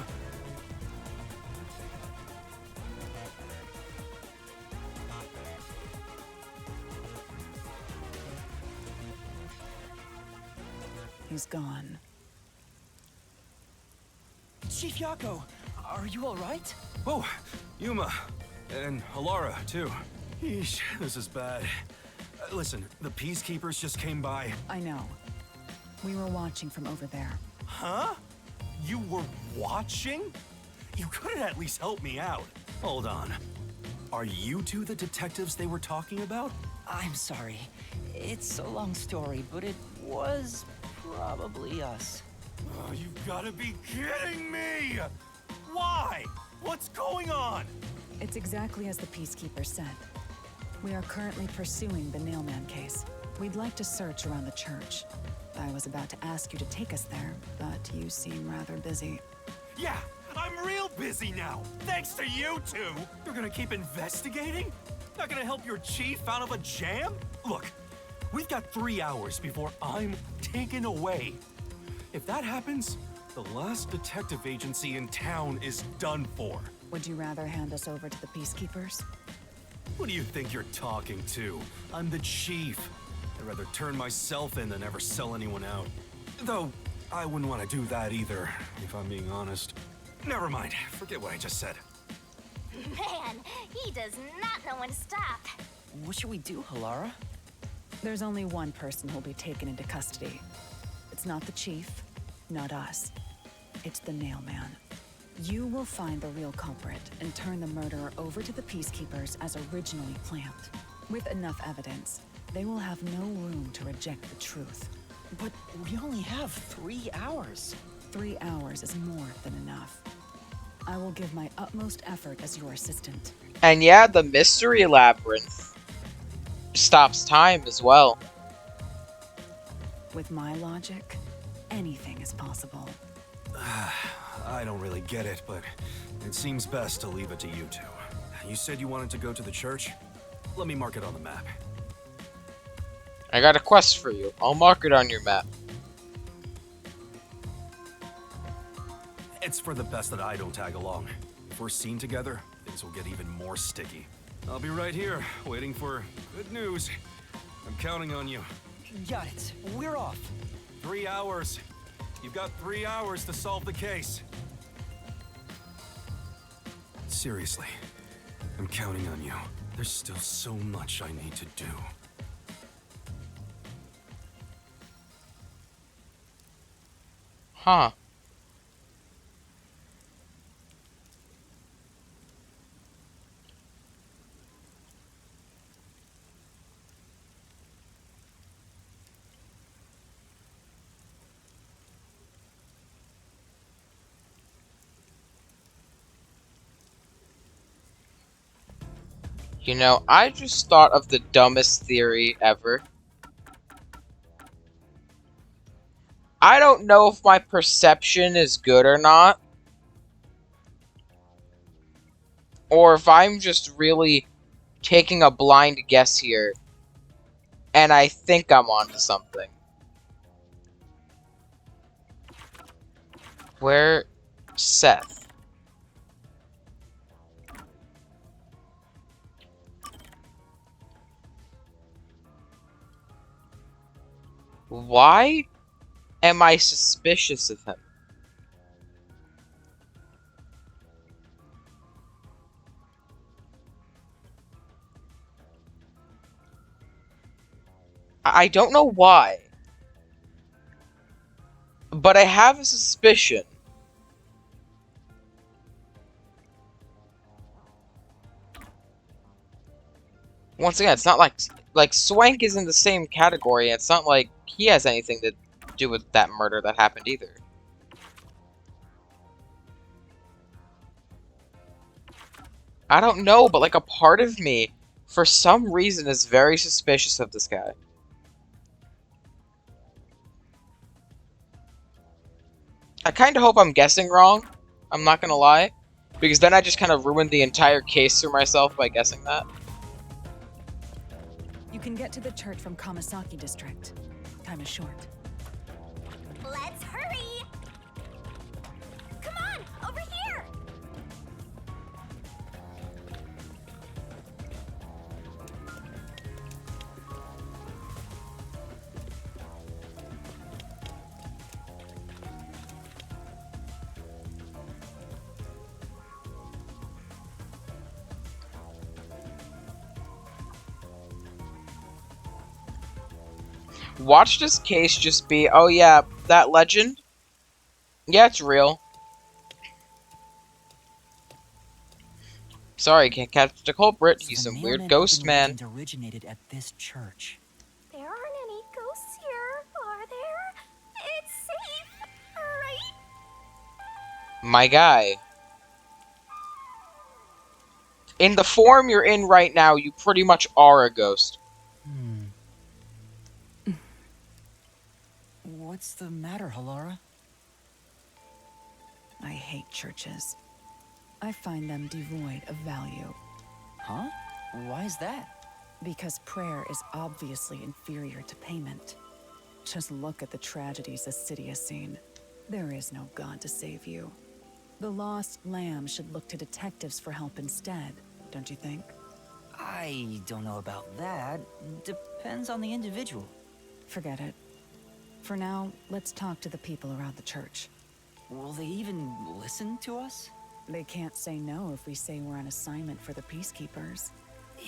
He's gone. Chief Yako, are you all right? Oh, Yuma. And Halara, too. Yeesh, this is bad. Listen, the Peacekeepers just came by. I know. We were watching from over there. Huh? You were watching? You could have at least helped me out. Hold on. Are you two the detectives they were talking about? I'm sorry. It's a long story, but it was probably us. Oh, you gotta be kidding me! Why? What's going on? It's exactly as the Peacekeeper said. We are currently pursuing the Nailman case. We'd like to search around the church. I was about to ask you to take us there, but you seem rather busy. Yeah, I'm real busy now, thanks to you two. You're gonna keep investigating? Not gonna help your chief out of a jam? Look, we've got 3 hours before I'm taken away. If that happens, the last detective agency in town is done for. Would you rather hand us over to the Peacekeepers? Who do you think you're talking to? I'm the chief. I'd rather turn myself in than ever sell anyone out. Though, I wouldn't want to do that either, if I'm being honest. Never mind, forget what I just said. Man, he does not know when to stop. What should we do, Halara? There's only one person who'll be taken into custody. It's not the chief, not us. It's the Nail Man. You will find the real culprit and turn the murderer over to the Peacekeepers as originally planned. With enough evidence, they will have no room to reject the truth. But we only have 3 hours. 3 hours is more than enough. I will give my utmost effort as your assistant. And yeah, the mystery labyrinth stops time as well. With my logic, anything is possible. I don't really get it, but it seems best to leave it to you two. You said you wanted to go to the church? Let me mark it on the map. I got a quest for you. I'll mark it on your map. It's for the best that I don't tag along. If we're seen together, things will get even more sticky. I'll be right here, waiting for good news. I'm counting on you. Got it. We're off. 3 hours. You've got 3 hours to solve the case. Seriously, I'm counting on you. There's still so much I need to do. Huh. You know, I just thought of the dumbest theory ever. I don't know if my perception is good or not. Or if I'm just really taking a blind guess here. And I think I'm onto something. Where... Seth? Why am I suspicious of him? I don't know why. But I have a suspicion. Once again, it's not like Swank is in the same category. It's not like he has anything to do with that murder that happened either. I don't know, but like a part of me, for some reason, is very suspicious of this guy. I kind of hope I'm guessing wrong. I'm not gonna lie. Because then I just kind of ruined the entire case for myself by guessing that. You can get to the church from Kamasaki District. Time is short. Let's hurry! Come on, over here! Watch this case just be, oh yeah, that legend? Yeah, it's real. Sorry, can't catch the culprit. He's some weird ghost man. Originated at this church. There aren't any ghosts here, are there? It's safe, right? My guy. In the form you're in right now, you pretty much are a ghost. What's the matter, Halara? I hate churches. I find them devoid of value. Huh? Why is that? Because prayer is obviously inferior to payment. Just look at the tragedies the city has seen. There is no God to save you. The lost lamb should look to detectives for help instead, don't you think? I don't know about that. Depends on the individual. Forget it. For now, let's talk to the people around the church. Will they even listen to us? They can't say no if we say we're on assignment for the Peacekeepers.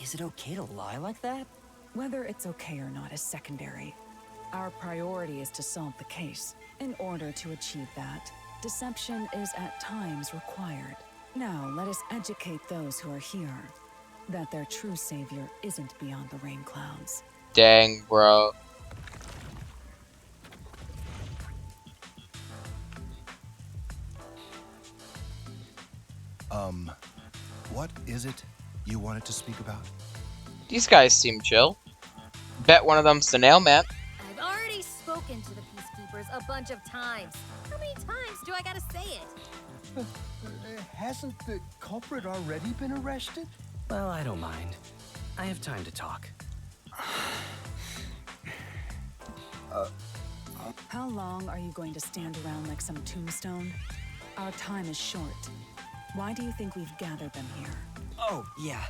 Is it okay to lie like that? Whether it's okay or not is secondary. Our priority is to solve the case. In order to achieve that, deception is at times required. Now, let us educate those who are here that their true savior isn't beyond the rain clouds. Dang, bro. What is it you wanted to speak about? These guys seem chill. Bet one of them's the nail man. I've already spoken to the Peacekeepers a bunch of times. How many times do I gotta say it? Hasn't the culprit already been arrested? Well, I don't mind. I have time to talk. How long are you going to stand around like some tombstone? Our time is short. Why do you think we've gathered them here? Oh, yeah.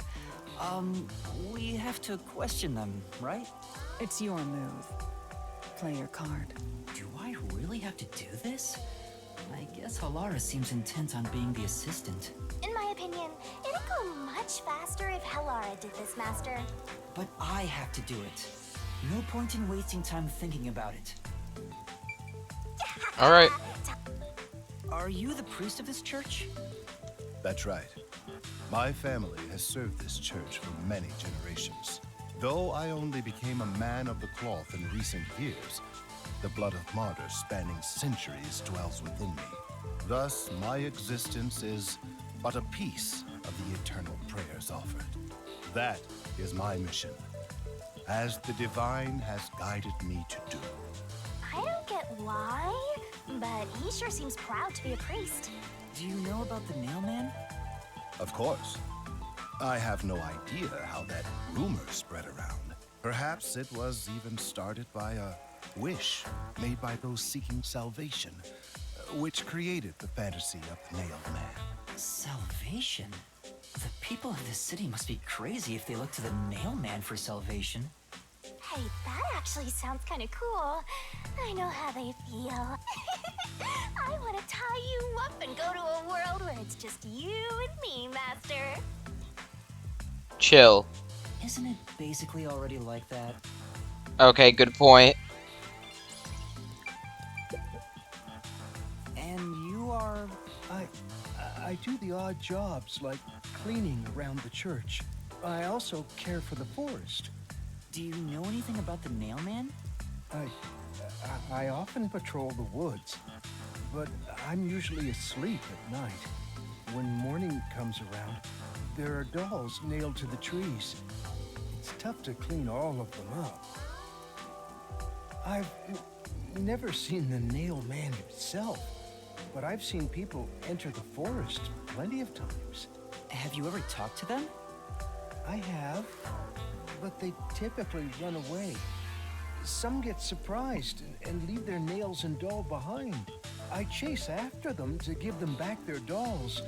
We have to question them, right? It's your move. Play your card. Do I really have to do this? I guess Halara seems intent on being the assistant. In my opinion, it'd go much faster if Halara did this, Master. But I have to do it. No point in wasting time thinking about it. Alright. Are you the priest of this church? That's right. My family has served this church for many generations. Though I only became a man of the cloth in recent years, the blood of martyrs spanning centuries dwells within me. Thus, my existence is but a piece of the eternal prayers offered. That is my mission, as the divine has guided me to do. I don't get why, but he sure seems proud to be a priest. Do you know about the nailman? Of course. I have no idea how that rumor spread around. Perhaps it was even started by a wish made by those seeking salvation, which created the fantasy of the nailed man. Salvation? The people of this city must be crazy if they look to the nailman for salvation. Hey, that actually sounds kind of cool. I know how they feel. I want to tie you up and go to a world where it's just you and me, Master. Chill. Isn't it basically already like that? Okay, good point. And you are... I do the odd jobs like cleaning around the church. I also care for the forest. Do you know anything about the nailman? I often patrol the woods, but I'm usually asleep at night. When morning comes around, there are dolls nailed to the trees. It's tough to clean all of them up. I've never seen the nail man himself, but I've seen people enter the forest plenty of times. Have you ever talked to them? I have, but they typically run away. Some get surprised and leave their nails and doll behind. I chase after them to give them back their dolls,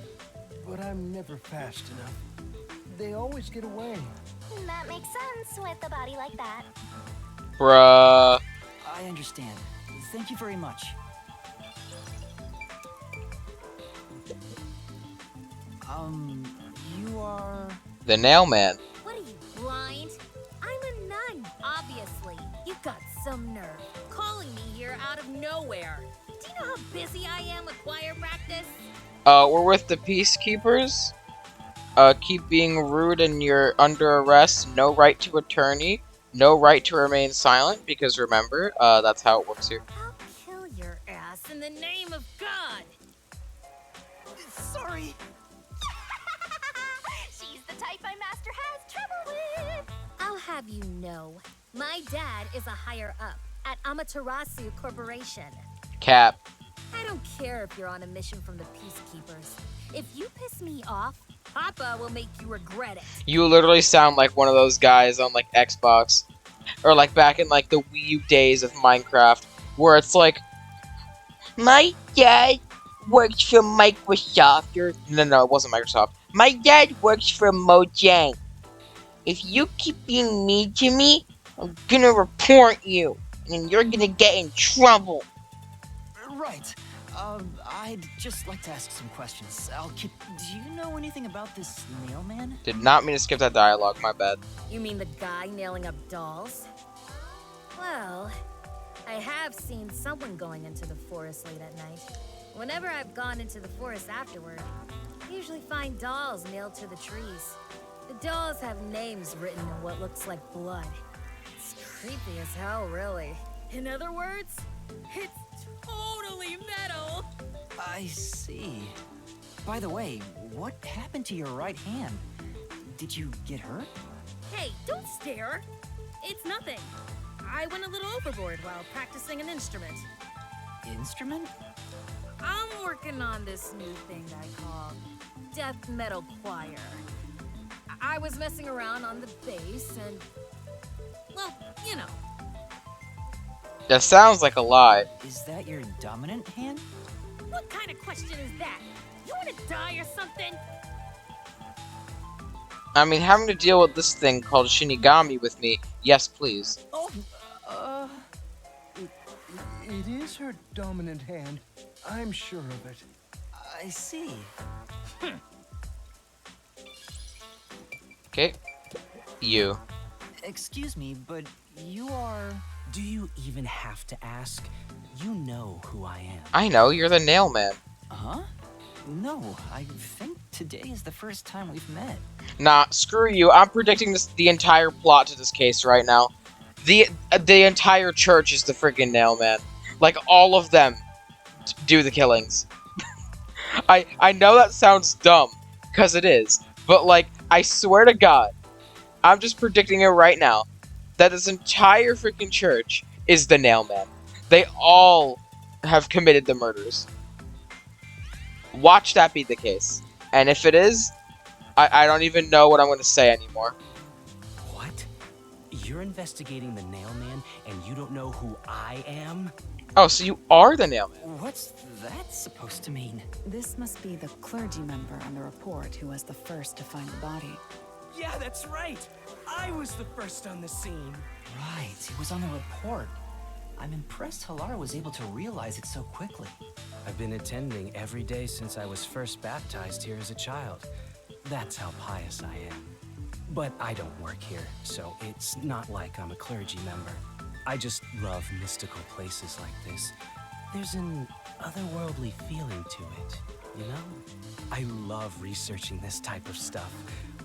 but I'm never fast enough. They always get away. That makes sense with a body like that. Bruh. I understand. Thank you very much. You are... The nail man. What are you, blind? I'm a nun, obviously. You've got some nerve. Calling me here out of nowhere. Do you know how busy I am with choir practice? We're with the Peacekeepers. Keep being rude and you're under arrest. No right to attorney. No right to remain silent, because remember, that's how it works here. I'll kill your ass in the name of God. Sorry. She's the type my master has trouble with. I'll have you know, my dad is a higher up at Amaterasu Corporation. Cap. I don't care if you're on a mission from the Peacekeepers. If you piss me off, Papa will make you regret it. You literally sound like one of those guys on like Xbox, or like back in like the Wii U days of Minecraft, where it's like, my dad works for Microsoft. Or no, it wasn't Microsoft. My dad works for Mojang. If you keep being mean to me, I'm gonna report you, and you're gonna get in trouble. Right. I'd just like to ask some questions. Do you know anything about this nail man? Did not mean to skip that dialogue, my bad. You mean the guy nailing up dolls? Well, I have seen someone going into the forest late at night. Whenever I've gone into the forest afterward, I usually find dolls nailed to the trees. The dolls have names written in what looks like blood. It's creepy as hell, really. In other words, it's totally metal. I see. By the way, what happened to your right hand? Did you get hurt? Hey, don't stare. It's nothing. I went a little overboard while practicing an instrument. Instrument? I'm working on this new thing I call death metal choir. I was messing around on the bass and, well, you know. That sounds like a lie. Is that your dominant hand? What kind of question is that? You want to die or something? I mean, having to deal with this thing called Shinigami with me, yes please. Oh, It is her dominant hand. I'm sure of it. I see. Okay. You. Excuse me, but you are... Do you even have to ask? You know who I am. I know, you're the nail man. Huh? No, I think today is the first time we've met. Nah, screw you. I'm predicting the entire plot to this case right now. The entire church is the freaking nail man. Like, all of them do the killings. I know that sounds dumb, because it is. But, like, I swear to God, I'm just predicting it right now, that this entire freaking church is the nail man. They all have committed the murders. Watch that be the case. And if it is, I don't even know what I'm going to say anymore. What? You're investigating the nail man and you don't know who I am? Oh, so you are the nail man. What's that supposed to mean? This must be the clergy member on the report who was the first to find the body. Yeah, that's right. I was the first on the scene. Right, it was on the report. I'm impressed Halara was able to realize it so quickly. I've been attending every day since I was first baptized here as a child. That's how pious I am. But I don't work here, so it's not like I'm a clergy member. I just love mystical places like this. There's an otherworldly feeling to it, you know? I love researching this type of stuff,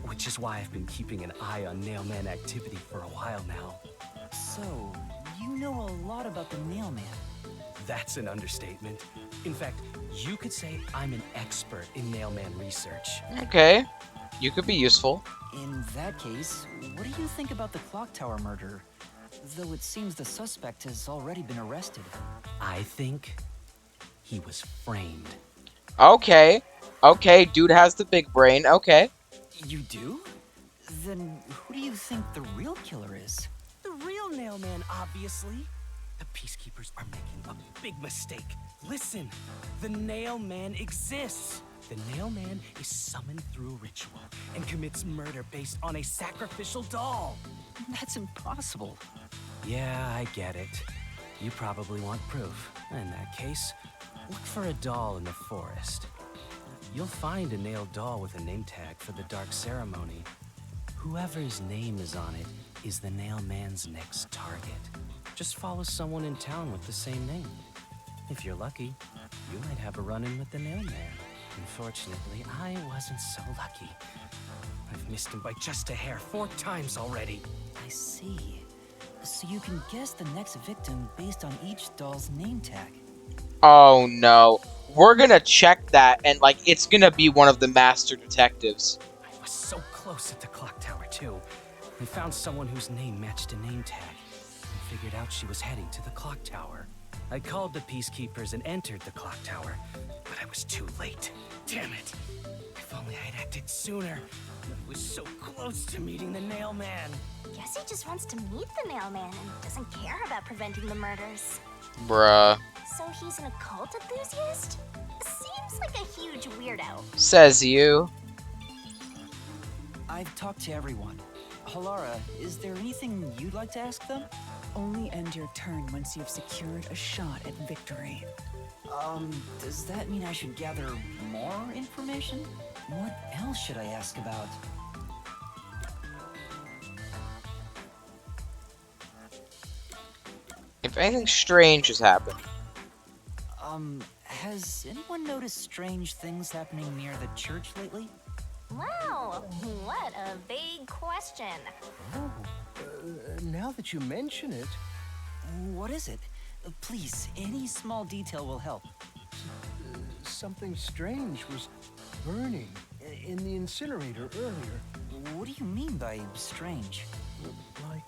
which is why I've been keeping an eye on Nailman activity for a while now. So, you know a lot about the Nailman. That's an understatement. In fact, you could say I'm an expert in Nailman research. Okay. You could be useful. In that case, what do you think about the clock tower murder? Though it seems the suspect has already been arrested. I think he was framed. Okay. Okay, dude has the big brain. Okay. You do? Then who do you think the real killer is? The real Nailman, obviously. The Peacekeepers are making a big mistake. Listen, the Nailman exists. The Nailman is summoned through ritual and commits murder based on a sacrificial doll. That's impossible. Yeah, I get it. You probably want proof. In that case, look for a doll in the forest. You'll find a nailed doll with a name tag for the Dark Ceremony. Whoever's name is on it is the Nailman's next target. Just follow someone in town with the same name. If you're lucky, you might have a run-in with the Nailman. Unfortunately, I wasn't so lucky. I've missed him by just a hair 4 times already. I see. So you can guess the next victim based on each doll's name tag. Oh no. We're gonna check that and like it's gonna be one of the master detectives. I was so close at the clock tower too. I found someone whose name matched a name tag. figured out she was heading to the clock tower. I called the peacekeepers and entered the clock tower, but I was too late. Damn it. If only I'd acted sooner. I was so close to meeting the nail man. Guess he just wants to meet the nail man and doesn't care about preventing the murders. Bruh. So he's an occult enthusiast? Seems like a huge weirdo. Says you. I've talked to everyone. Halara, is there anything you'd like to ask them? Only end your turn once you've secured a shot at victory. Does that mean I should gather more information? What else should I ask about? If anything strange has happened. Has anyone noticed strange things happening near the church lately? Wow, what a big question. Oh, now that you mention it, What is it? Please, any small detail will help. something strange was burning in the incinerator earlier. What do you mean by strange? Like,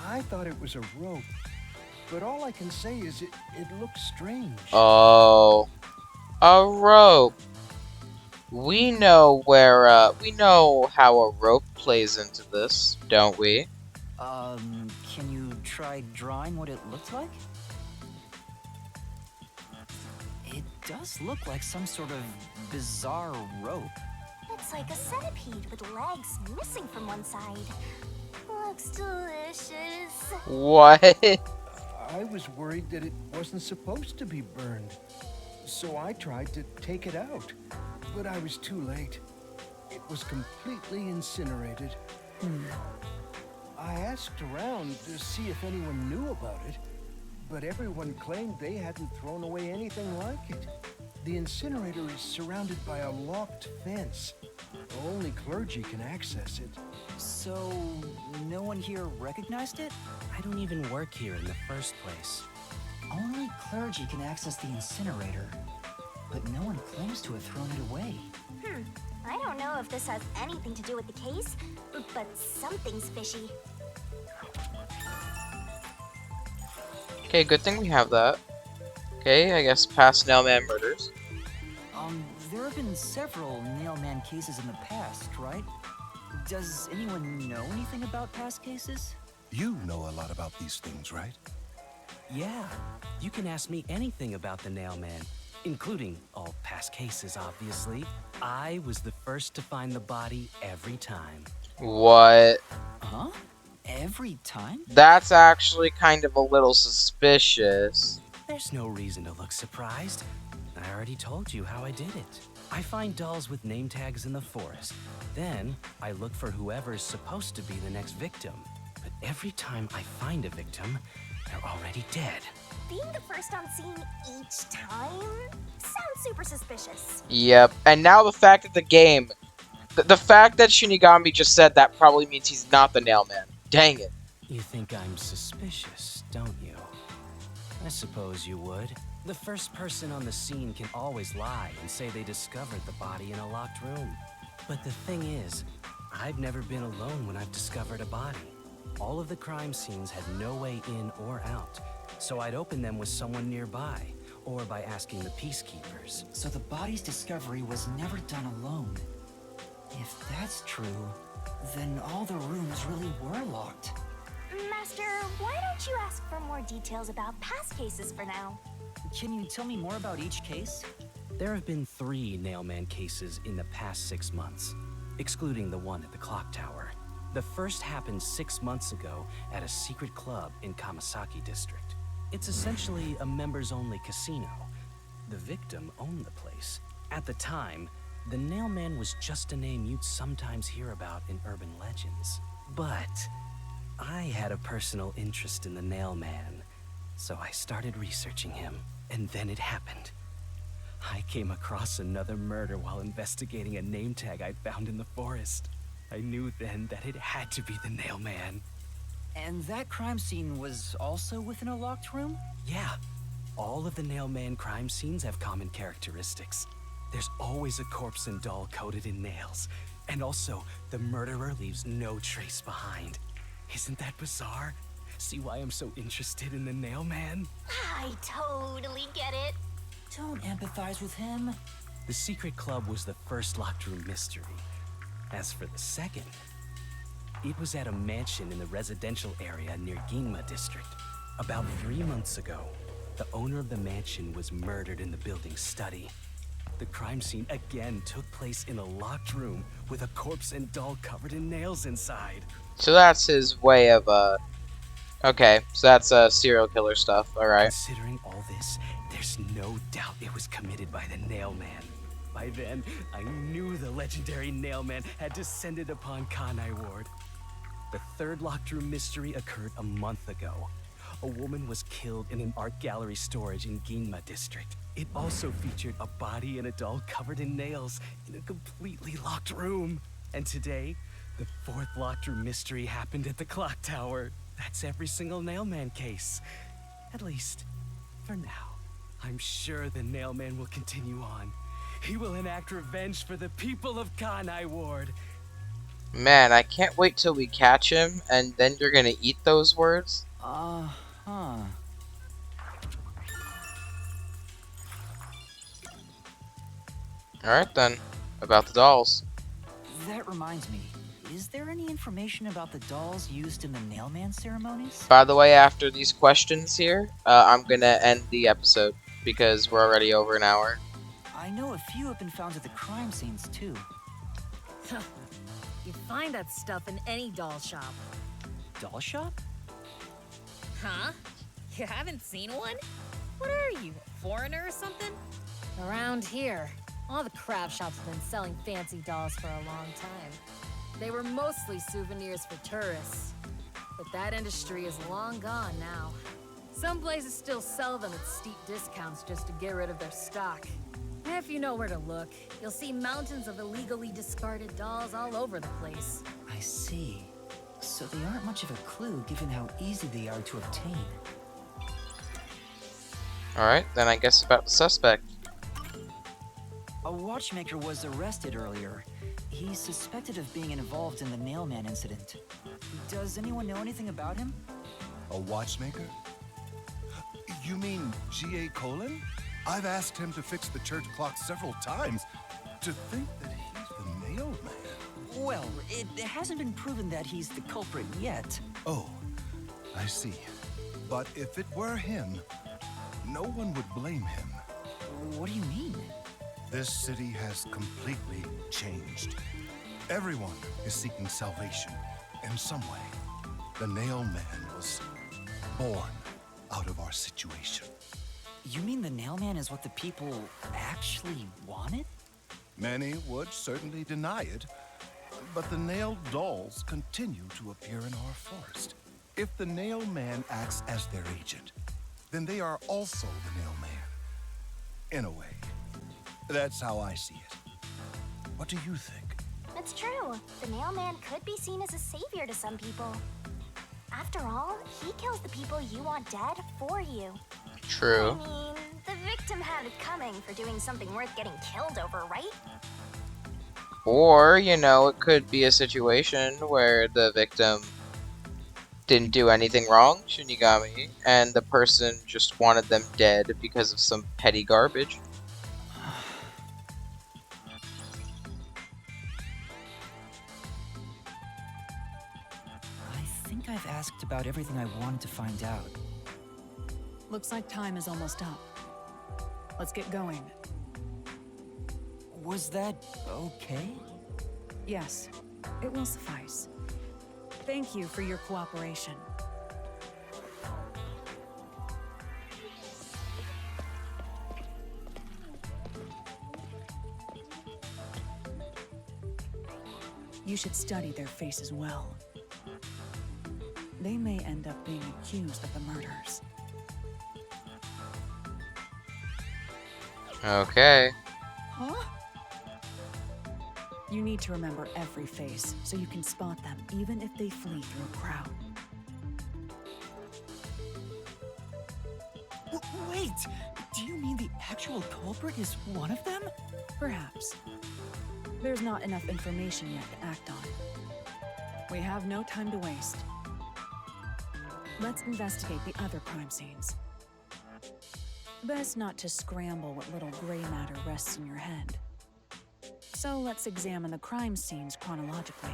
I thought it was a rope, but all I can say is it looks strange. Oh. A rope. We know we know how a rope plays into this, don't we? Can you try drawing what it looks like? It does look like some sort of bizarre rope. It's like a centipede with legs missing from one side. Looks delicious. What? I was worried that it wasn't supposed to be burned, so I tried to take it out, but I was too late. It was completely incinerated. I asked around to see if anyone knew about it, but everyone claimed they hadn't thrown away anything like it. The incinerator is surrounded by a locked fence. Only clergy can access it. So, no one here recognized it? I don't even work here in the first place. Only clergy can access the incinerator, but no one claims to have thrown it away. I don't know if this has anything to do with the case, but something's fishy. Okay, good thing we have that. Okay, I guess past Nailman murders. There have been several Nailman cases in the past, right? Does anyone know anything about past cases? You know a lot about these things, right? Yeah, you can ask me anything about the Nailman, including all past cases, obviously. I was the first to find the body every time. What? Huh? Every time? That's actually kind of a little suspicious. There's no reason to look surprised. I already told you how I did it. I find dolls with name tags in the forest. Then, I look for whoever's supposed to be the next victim. But every time I find a victim, they're already dead. Being the first on scene each time sounds super suspicious. Yep, and now the fact that the fact that Shinigami just said that probably means he's not the Nailman. Dang it. You think I'm suspicious, don't you? I suppose you would. The first person on the scene can always lie and say they discovered the body in a locked room. But the thing is, I've never been alone when I've discovered a body. All of the crime scenes had no way in or out, so I'd open them with someone nearby, or by asking the peacekeepers. So the body's discovery was never done alone. If that's true, then all the rooms really were locked. Master, why don't you ask for more details about past cases for now? Can you tell me more about each case? There have been 3 Nailman cases in the past 6 months, excluding the one at the clock tower. The first happened 6 months ago at a secret club in Kamasaki district. It's essentially a members-only casino. The victim owned the place. At the time, the Nailman was just a name you'd sometimes hear about in urban legends. But I had a personal interest in the Nailman, so I started researching him, and then it happened. I came across another murder while investigating a name tag I'd found in the forest. I knew then that it had to be the Nailman. And that crime scene was also within a locked room? Yeah, all of the Nailman crime scenes have common characteristics. There's always a corpse and doll coated in nails, and also the murderer leaves no trace behind. Isn't that bizarre? See why I'm so interested in the nail man? I totally get it. Don't empathize with him. The secret club was the first locked room mystery. As for the second, it was at a mansion in the residential area near Ginma district. About 3 months ago, the owner of the mansion was murdered in the building's study. The crime scene again took place in a locked room with a corpse and doll covered in nails inside. So that's his way of, okay, so that's, serial killer stuff, alright. Considering all this, there's no doubt it was committed by the Nail Man. By then, I knew the legendary Nail Man had descended upon Kanai Ward. The third locked room mystery occurred a month ago. A woman was killed in an art gallery storage in Ginma district. It also featured a body and a doll covered in nails in a completely locked room. And today, the fourth locked room mystery happened at the clock tower. That's every single Nailman case. At least, for now. I'm sure the Nailman will continue on. He will enact revenge for the people of Kanai Ward. Man, I can't wait till we catch him, and then you're gonna eat those words? Uh-huh. Alright then, about the dolls. That reminds me. Is there any information about the dolls used in the Nailman ceremonies? By the way, after these questions here, I'm gonna end the episode, because we're already over an hour. I know a few have been found at the crime scenes, too. You'd find that stuff in any doll shop. Doll shop? Huh? You haven't seen one? What are you, a foreigner or something? Around here, all the craft shops have been selling fancy dolls for a long time. They were mostly souvenirs for tourists. But that industry is long gone now. Some places still sell them at steep discounts just to get rid of their stock. If you know where to look, you'll see mountains of illegally discarded dolls all over the place. I see. So they aren't much of a clue given how easy they are to obtain. Alright, then I guess about the suspect. A watchmaker was arrested earlier. He's suspected of being involved in the Nailman incident. Does anyone know anything about him? A watchmaker? You mean G.A. Colin? I've asked him to fix the church clock several times. To think that he's the Nailman. Well, it hasn't been proven that he's the culprit yet. Oh, I see. But if it were him, no one would blame him. What do you mean? This city has completely changed. Everyone is seeking salvation in some way. The Nailman was born out of our situation. You mean the Nailman is what the people actually wanted? Many would certainly deny it, but the nailed dolls continue to appear in our forest. If the Nailman acts as their agent, then they are also the Nailman. In a way. That's how I see it. What do you think? It's true. The Nailman could be seen as a savior to some people. After all, he kills the people you want dead for you. True. I mean, the victim had it coming for doing something worth getting killed over, right? Or, you know, it could be a situation where the victim didn't do anything wrong, Shinigami, and the person just wanted them dead because of some petty garbage. I think I've asked about everything I wanted to find out. Looks like time is almost up. Let's get going. Was that okay? Yes, it will suffice. Thank you for your cooperation. You should study their faces well. They may end up being accused of the murders. Okay. Huh? You need to remember every face, so you can spot them, even if they flee through a crowd. Wait! Do you mean the actual culprit is one of them? Perhaps. There's not enough information yet to act on. We have no time to waste. Let's investigate the other crime scenes. Best not to scramble what little gray matter rests in your head. So let's examine the crime scenes chronologically.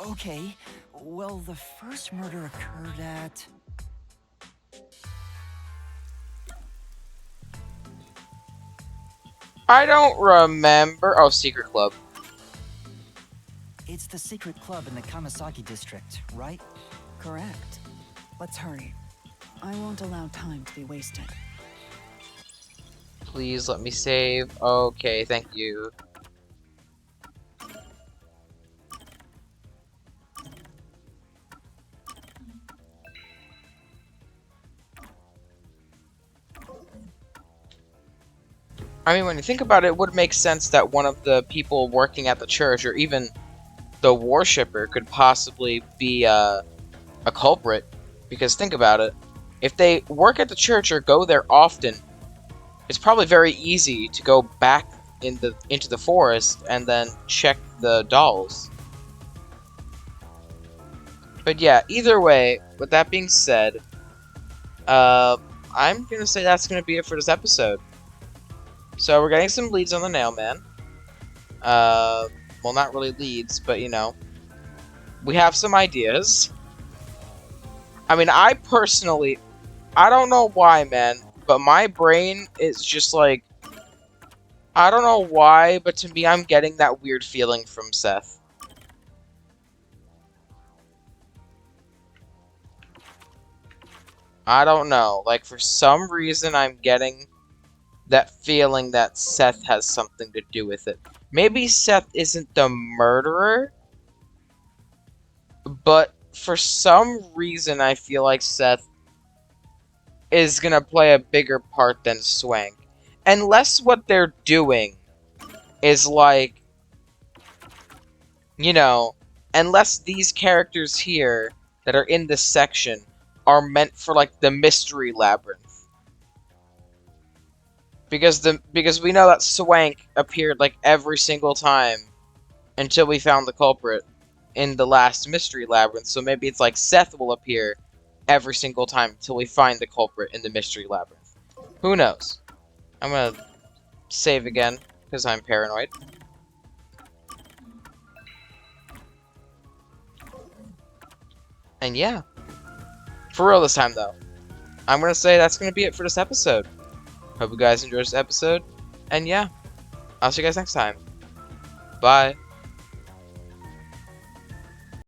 Okay. Well, the first murder occurred at... I don't remember. Oh, Secret Club. It's the secret club in the Kamasaki district, right? Correct. Let's hurry. I won't allow time to be wasted. Please let me save. Okay, thank you. I mean, when you think about it, it would make sense that one of the people working at the church, or even the worshipper, could possibly be a culprit. Because think about it. If they work at the church or go there often, it's probably very easy to go back into the forest and then check the dolls. But yeah, either way, with that being said, I'm gonna say that's gonna be it for this episode. So we're getting some leads on the Nailman. Well, not really leads, but you know, we have some ideas. I mean, I personally, I don't know why, man, but my brain is just like, I don't know why, but to me, I'm getting that weird feeling from Seth. I don't know, like, for some reason, I'm getting that feeling that Seth has something to do with it. Maybe Seth isn't the murderer, but for some reason I feel like Seth is gonna play a bigger part than Swank. Unless what they're doing is like, you know, unless these characters here that are in this section are meant for like the mystery labyrinth. Because we know that Swank appeared like every single time until we found the culprit in the last mystery labyrinth. So maybe it's like Seth will appear every single time until we find the culprit in the mystery labyrinth. Who knows? I'm gonna save again because I'm paranoid. And yeah, for real this time though, I'm gonna say that's gonna be it for this episode. Hope you guys enjoyed this episode, and yeah, I'll see you guys next time. Bye.